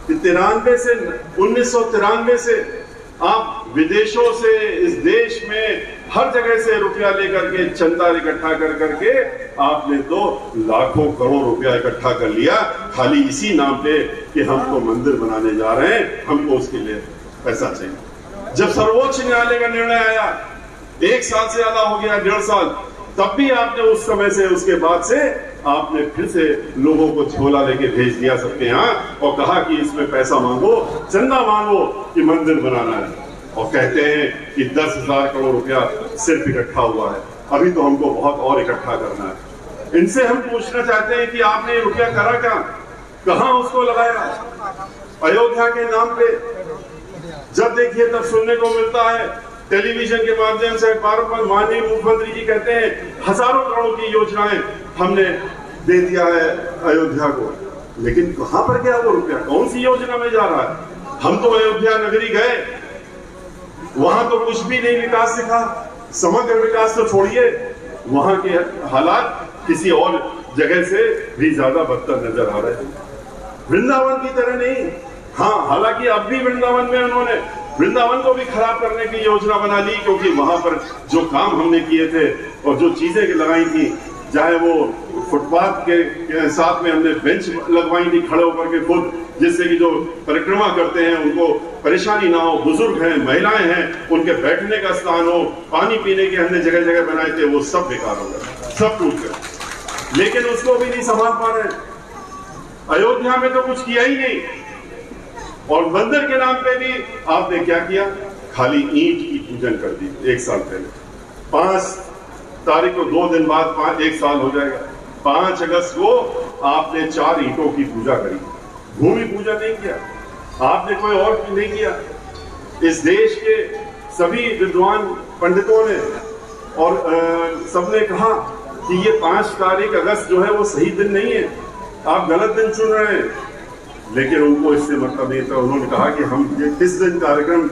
कि 1993 से आप विदेशों से इस देश में हर जगह से रुपया लेकर के चंदा इकट्ठा कर करके आपने तो लाखों करोड़ रुपया इकट्ठा कर लिया खाली इसी नाम पे कि हमको मंदिर बनाने जा रहे हैं, हमको उसके लिए पैसा चाहिए। जब सर्वोच्च न्यायालय का निर्णय आया, 1 साल से ज्यादा हो गया, 1.5 साल, तब भी आपने उस समय से, उसके बाद से आपने फिर से लोगों को झोला लेके भेज दिया सबके यहाँ और कहा कि इसमें पैसा मांगो, चंदा मांगो कि मंदिर बनाना है, और कहते हैं कि 10,000 करोड़ रुपया सिर्फ इकट्ठा हुआ है, अभी तो हमको बहुत और इकट्ठा करना है। इनसे हम पूछना चाहते हैं कि आपने रुपया करा क्या, कहां उसको लगाया? अयोध्या के नाम पे जब देखिए तब सुनने को मिलता है टेलीविजन के माध्यम से, बार-बार माननीय मुख्यमंत्री जी कहते हैं हजारों करोड़ की योजनाएं हमने दे दिया है अयोध्या को, लेकिन कहां पर गया वो रुपया, कौन सी योजना में जा रहा है? हम तो अयोध्या नगरी गए, वहां तो कुछ भी नहीं विकास दिखा, समग्र विकास तो छोड़िए, वहां के हालात किसी और जगह से भी ज्यादा बदतर नजर आ रहे हैं, वृंदावन की तरह नहीं। हाँ, हालांकि अब भी वृंदावन में उन्होंने वृंदावन को भी खराब करने की योजना बना ली, क्योंकि वहां पर जो काम हमने किए थे और जो चीजें लगाई थी, चाहे वो फुटपाथ के साथ में हमने बेंच लगवाई थी खड़े होकर के खुद, जिससे कि जो परिक्रमा करते हैं उनको परेशानी ना हो, बुजुर्ग हैं, महिलाएं हैं, उनके बैठने का स्थान हो, पानी पीने के हमने जगह जगह बनाए थे, वो सब बेकार हो गए। सब टूट गए, लेकिन उसको भी नहीं संभाल पा रहे। अयोध्या में तो कुछ किया ही नहीं, और मंदिर के नाम पे भी आपने क्या किया, खाली ईंट की पूजन कर दी। 1 साल पहले 5 तारीख को 2 दिन बाद 1 साल हो जाएगा। 5 अगस्त को आपने 4 ईंटों की पूजा करी, भूमि पूजा नहीं किया आपने, कोई और नहीं किया। इस देश के सभी विद्वान पंडितों ने और सबने कहा कि ये 5 तारीख अगस्त जो है वो सही दिन नहीं है, आप गलत दिन चुन रहे हैं, लेकिन उनको इससे मतलब नहीं था। उन्होंने कहा कि हम ये किस दिन कार्यक्रम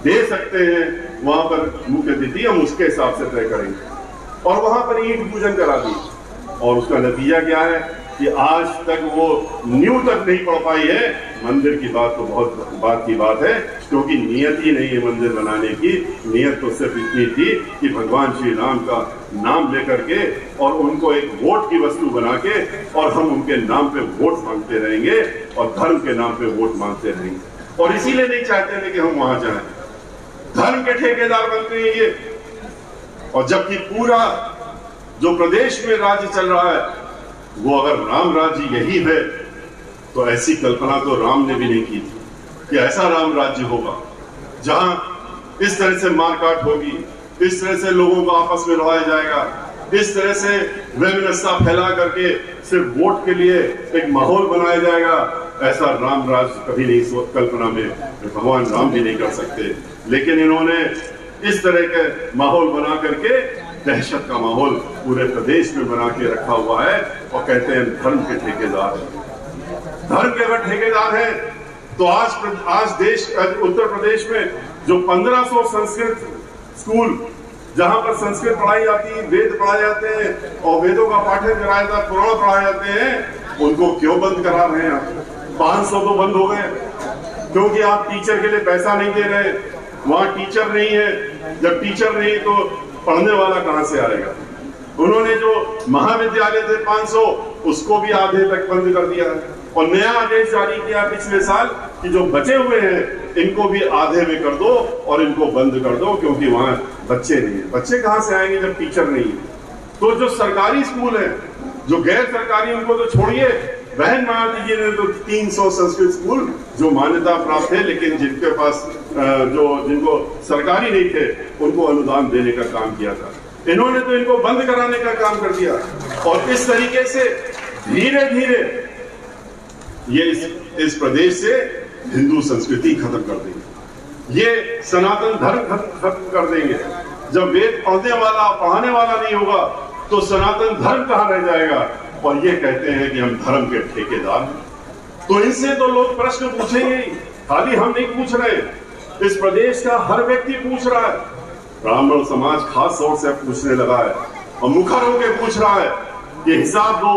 दे सकते हैं, वहां पर मुख्य अतिथि हम उसके हिसाब से तय करेंगे, और वहां पर ईंट पूजन करा दी। और उसका नतीजा क्या है कि आज तक वो नींव तक नहीं पड़ पाई है। मंदिर की बात तो बहुत बात की बात है, क्योंकि नियत ही नहीं है मंदिर बनाने की। नियत तो सिर्फ इतनी थी कि भगवान श्री राम का नाम लेकर के और उनको एक वोट की वस्तु बना के, और हम उनके नाम पे वोट मांगते रहेंगे और धर्म के नाम पे वोट मांगते रहेंगे, और इसीलिए नहीं चाहते थे कि हम वहां जाएं। धर्म के ठेकेदार बनते हैं ये, और जबकि पूरा जो प्रदेश में राज्य चल रहा है वो अगर राम राज्य यही है, तो ऐसी कल्पना तो राम ने भी नहीं की थी कि ऐसा राम राज्य होगा जहां इस तरह से मारकाट होगी, इस तरह से लोगों को आपस में लड़ाया जाएगा, इस तरह से वैमनस्यता फैला करके सिर्फ वोट के लिए एक माहौल बनाया जाएगा। ऐसा राम राज्य कभी नहीं कल्पना में भगवान राम भी नहीं कर सकते। लेकिन इन्होंने इस तरह के माहौल बना करके दहशत का माहौल पूरे प्रदेश में बना के रखा हुआ है, और कहते हैं धर्म के ठेकेदार हैं। धर्म के अगर ठेकेदार हैं तो आज देश उत्तर प्रदेश में जो 1500 संस्कृत स्कूल जहां पर संस्कृत पढ़ाई जाती है, वेद पढ़ाए जाते हैं और वेदों का पाठन कराया जाता है, पुराण पढ़ाए जाते हैं, उनको क्यों बंद करा रहे हैं आप? 500 तो बंद हो गए क्योंकि आप टीचर के लिए पैसा नहीं दे रहे, वहां टीचर नहीं है। जब टीचर नहीं तो पढ़ने वाला कहां से आएगा? उन्होंने जो महाविद्यालय थे 500 उसको भी आधे तक बंद कर दिया है, और नया आदेश जारी किया पिछले साल कि जो बचे हुए हैं इनको भी आधे में कर दो और इनको बंद कर दो, क्योंकि वहां बच्चे नहीं है। बच्चे कहां से आएंगे जब टीचर नहीं है? तो जो सरकारी स्कूल है, जो गैर सरकारी, उनको तो छोड़िए। बहन मायावती जी ने तो 300 संस्कृत स्कूल जो मान्यता प्राप्त है, लेकिन जिनके पास जिनको सरकारी नहीं थे उनको अनुदान देने का काम किया था, इन्होंने तो इनको बंद कराने का काम कर दिया। और इस तरीके से धीरे धीरे ये इस प्रदेश से हिंदू संस्कृति खत्म कर देंगे, ये सनातन धर्म खत्म कर देंगे। जब वेद पढ़ने वाला पढ़ाने वाला नहीं होगा तो सनातन धर्म कहां रह जाएगा? और ये कहते हैं कि हम धर्म के ठेकेदार हैं। तो इनसे तो लोग प्रश्न पूछेंगे, खाली हम नहीं पूछ रहे, इस प्रदेश का हर व्यक्ति पूछ रहा है। ब्राह्मण समाज खास तौर से पूछने लगा है और मुखर होकर पूछ रहा है कि हिसाब दो,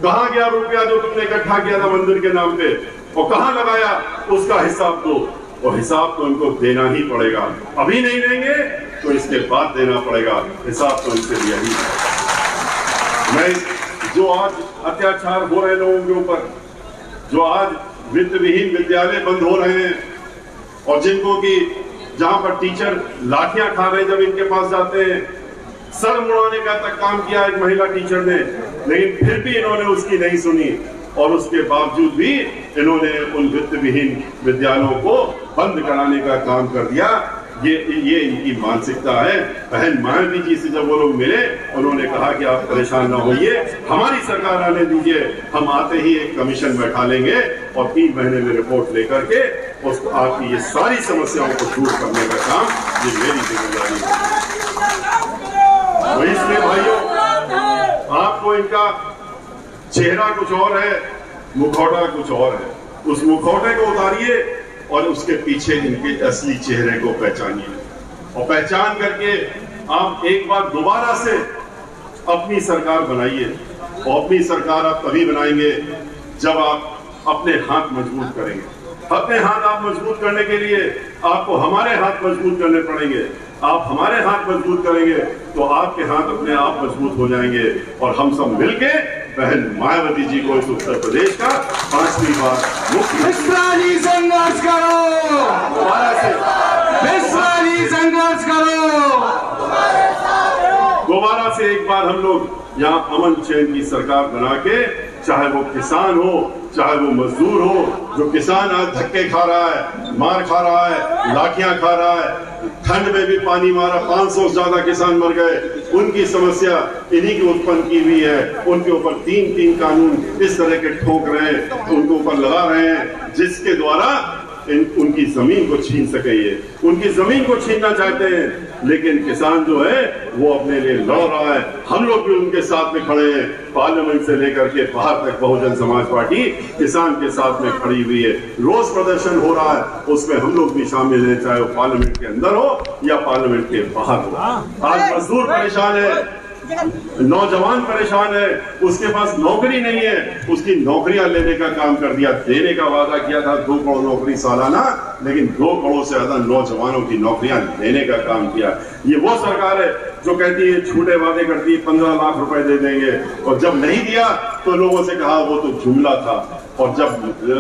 कहां गया रुपया जो तुमने इकट्ठा किया था मंदिर के नाम पे, और कहां लगाया उसका हिसाब दो। और हिसाब तो इनको देना ही पड़ेगा, अभी नहीं देंगे तो इसके बाद देना पड़ेगा। हिसाब तो इनसे लिया ही है। मैं जो आज अत्याचार हो रहे लोगों के ऊपर, जो आज वित्त विहीन विद्यालय बंद हो रहे हैं, और जिनको कि जहां पर टीचर लाठियां खा रहे जब इनके पास जाते हैं, सर मुड़ाने का तक काम किया एक महिला टीचर ने, लेकिन फिर भी इन्होंने उसकी नहीं सुनी, और उसके बावजूद भी इन्होंने उन वित्त विहीन विद्यालयों को बंद कराने का काम कर दिया। ये इनकी मानसिकता है। बहन मायावती जी से जब वो लोग मिले, उन्होंने कहा कि आप परेशान ना होइए, हमारी सरकार आने दीजिए, हम आते ही एक कमीशन बैठा लेंगे और 3 महीने में रिपोर्ट लेकर के उसको आपकी ये सारी समस्याओं को दूर करने का काम ये मेरी जिम्मेदारी है। तो इसलिए भाइयों, आपको इनका चेहरा कुछ और है, मुखौटा कुछ और है। उस मुखौटे को उतारिए और उसके पीछे इनके असली चेहरे को पहचानिए, और पहचान करके आप एक बार दोबारा से अपनी सरकार बनाइए। और अपनी सरकार आप तभी बनाएंगे जब आप अपने हाथ मजबूत करेंगे। अपने हाथ आप मजबूत करने के लिए आपको हमारे हाथ मजबूत करने पड़ेंगे। आप हमारे हाथ मजबूत करेंगे तो आपके हाथ अपने आप मजबूत हो जाएंगे, और हम सब मिलके बहन मायावती जी को इस उत्तर प्रदेश का 5वीं बार मिश्राजी संघर्ष करो, मिश्राजी संघर्ष करो। तो दोबारा से एक बार हम लोग यहाँ अमन चैन की सरकार बना के, चाहे वो किसान हो चाहे वो मजदूर हो, जो किसान आज धक्के खा रहा है, मार खा रहा है, लाठियां खा रहा है, ठंड में भी पानी मारा, 500 से ज्यादा किसान मर गए, उनकी समस्या इन्हीं की उत्पन्न की हुई है। उनके ऊपर 3 कानून इस तरह के ठोक रहे हैं, उनके ऊपर लगा रहे हैं, जिसके द्वारा उनकी जमीन को छीन सके। ये उनकी जमीन को छीनना चाहते हैं, लेकिन किसान जो है वो अपने लिए लड़ रहा है। हम लोग भी उनके साथ में खड़े हैं, पार्लियामेंट से लेकर के बाहर तक बहुजन समाज पार्टी किसान के साथ में खड़ी हुई है। रोज प्रदर्शन हो रहा है, उसमें हम लोग भी शामिल हैं, चाहे वो पार्लियामेंट के अंदर हो या पार्लियामेंट के बाहर हो। आज मजदूर परेशान है, नौजवान परेशान है, उसके पास नौकरी नहीं है, उसकी नौकरियां लेने का काम कर दिया। देने का वादा किया था 2 करोड़ नौकरी सालाना, लेकिन 2 करोड़ से ज्यादा नौजवानों की नौकरियां लेने का काम किया। ये वो सरकार है जो कहती है झूठे वादे करती है 15 लाख रुपए दे देंगे, और जब नहीं दिया तो लोगों से कहा वो तो जुमला था। और जब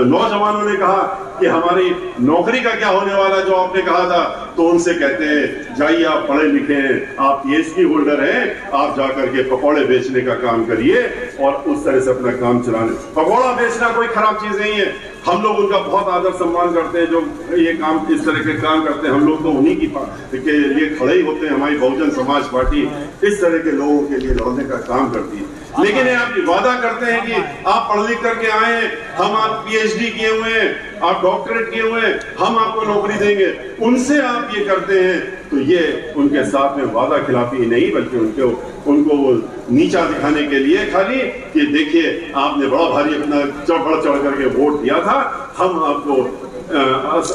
नौजवानों ने कहा कि हमारी नौकरी का क्या होने वाला जो आपने कहा था, तो उनसे कहते हैं जाइए, आप पढ़े लिखे हैं, आप PhD होल्डर हैं, आप जाकर के पकौड़े बेचने का काम करिए और उस तरह से अपना काम चलाने। पकौड़ा बेचना कोई खराब चीज नहीं है, हम लोग उनका बहुत आदर सम्मान करते हैं जो ये काम इस तरह के काम करते हैं। हम लोग तो उन्हीं के लिए खड़े ही होते हैं। हमारी बहुजन समाज पार्टी इस तरह के लोगों के लिए लड़ने का काम करती है। लेकिन ये आप वादा करते हैं कि आप पढ़ लिख करके आए हैं, हम आप PhD किए हुए हैं, आप डॉक्टरेट किए हुए हैं, हम आपको नौकरी देंगे, उनसे आप ये करते हैं, तो ये उनके साथ में वादा खिलाफी नहीं, बल्कि उनको वो नीचा दिखाने के लिए खाली कि देखिए आपने बड़ा भारी अपना बढ़ चढ़ करके वोट दिया था, हम आपको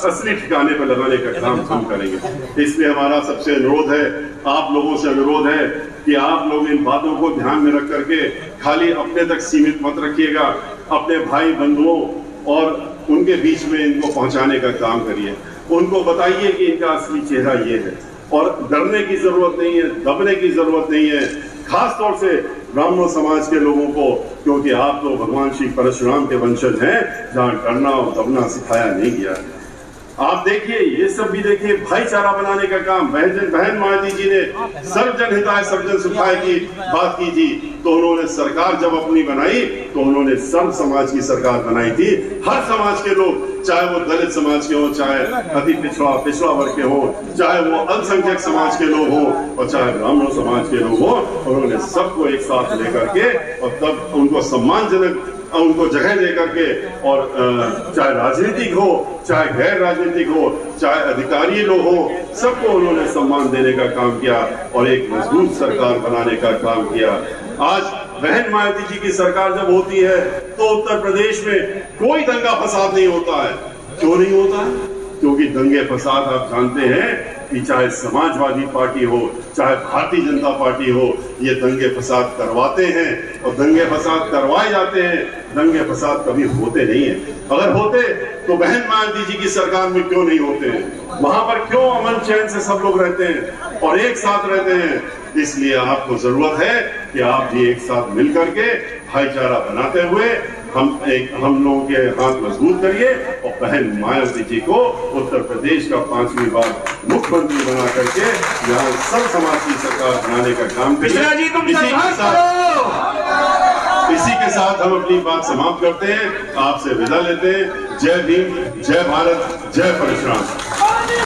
असली ठिकाने पर लगाने का काम हम करेंगे। इसलिए हमारा सबसे अनुरोध है, आप लोगों से अनुरोध है कि आप लोग इन बातों को ध्यान में रख करके खाली अपने तक सीमित मत रखिएगा, अपने भाई बंधुओं और उनके बीच में इनको पहुंचाने का काम करिए। उनको बताइए कि इनका असली चेहरा ये है, और डरने की जरूरत नहीं है, दबने की जरूरत नहीं है, खास तौर से ब्राह्मण समाज के लोगों को, क्योंकि आप तो भगवान श्री परशुराम के वंशज हैं, जहां डरना और दबना सिखाया नहीं गया। आप देखिए, ये सब भी देखिए, भाईचारा बनाने का काम बहन मायावती जी ने सर्वजन हिताय सर्वजन सुखाय की बात की थी, तो उन्होंने सरकार जब अपनी बनाई तो उन्होंने सर्व समाज की सरकार बनाई थी। हर समाज के लोग, चाहे वो दलित समाज के हो, चाहे अति पिछड़ा वर्ग के हो, चाहे वो अल्पसंख्यक समाज के लोग हो, और चाहे ब्राह्मण समाज के लोग हो, उन्होंने सबको एक साथ लेकर के और तब उनको सम्मानजनक उनको जगह दे करके, और चाहे राजनीतिक हो चाहे गैर राजनीतिक हो, चाहे अधिकारी लोग हो, सबको उन्होंने सम्मान देने का काम किया और एक मजबूत सरकार बनाने का काम किया। आज बहन मायावती जी की सरकार जब होती है तो उत्तर प्रदेश में कोई दंगा फसाद नहीं होता है। क्यों नहीं होता है? क्योंकि दंगे फसाद आप जानते हैं कि चाहे समाजवादी पार्टी हो चाहे भारतीय जनता पार्टी हो, ये दंगे फसाद करवाते हैं और दंगे फसाद करवाए जाते हैं। दंगे फसाद कभी होते नहीं है। अगर होते तो बहन मायावती जी की सरकार में क्यों नहीं होते हैं? वहां पर क्यों अमन चैन से सब लोग रहते हैं और एक साथ रहते हैं? इसलिए आपको जरूरत है कि आप भी एक साथ मिल करके भाईचारा बनाते हुए हम लोगों के हाथ मजबूत करिए और बहन मायावती जी को उत्तर प्रदेश का 5वीं बार मुख्यमंत्री बना करके यहाँ सब समाज की सरकार बनाने का काम करिए। इसी के साथ हम अपनी बात समाप्त करते हैं, आपसे विदा लेते हैं। जय भीम, जय भारत, जय परशुराम।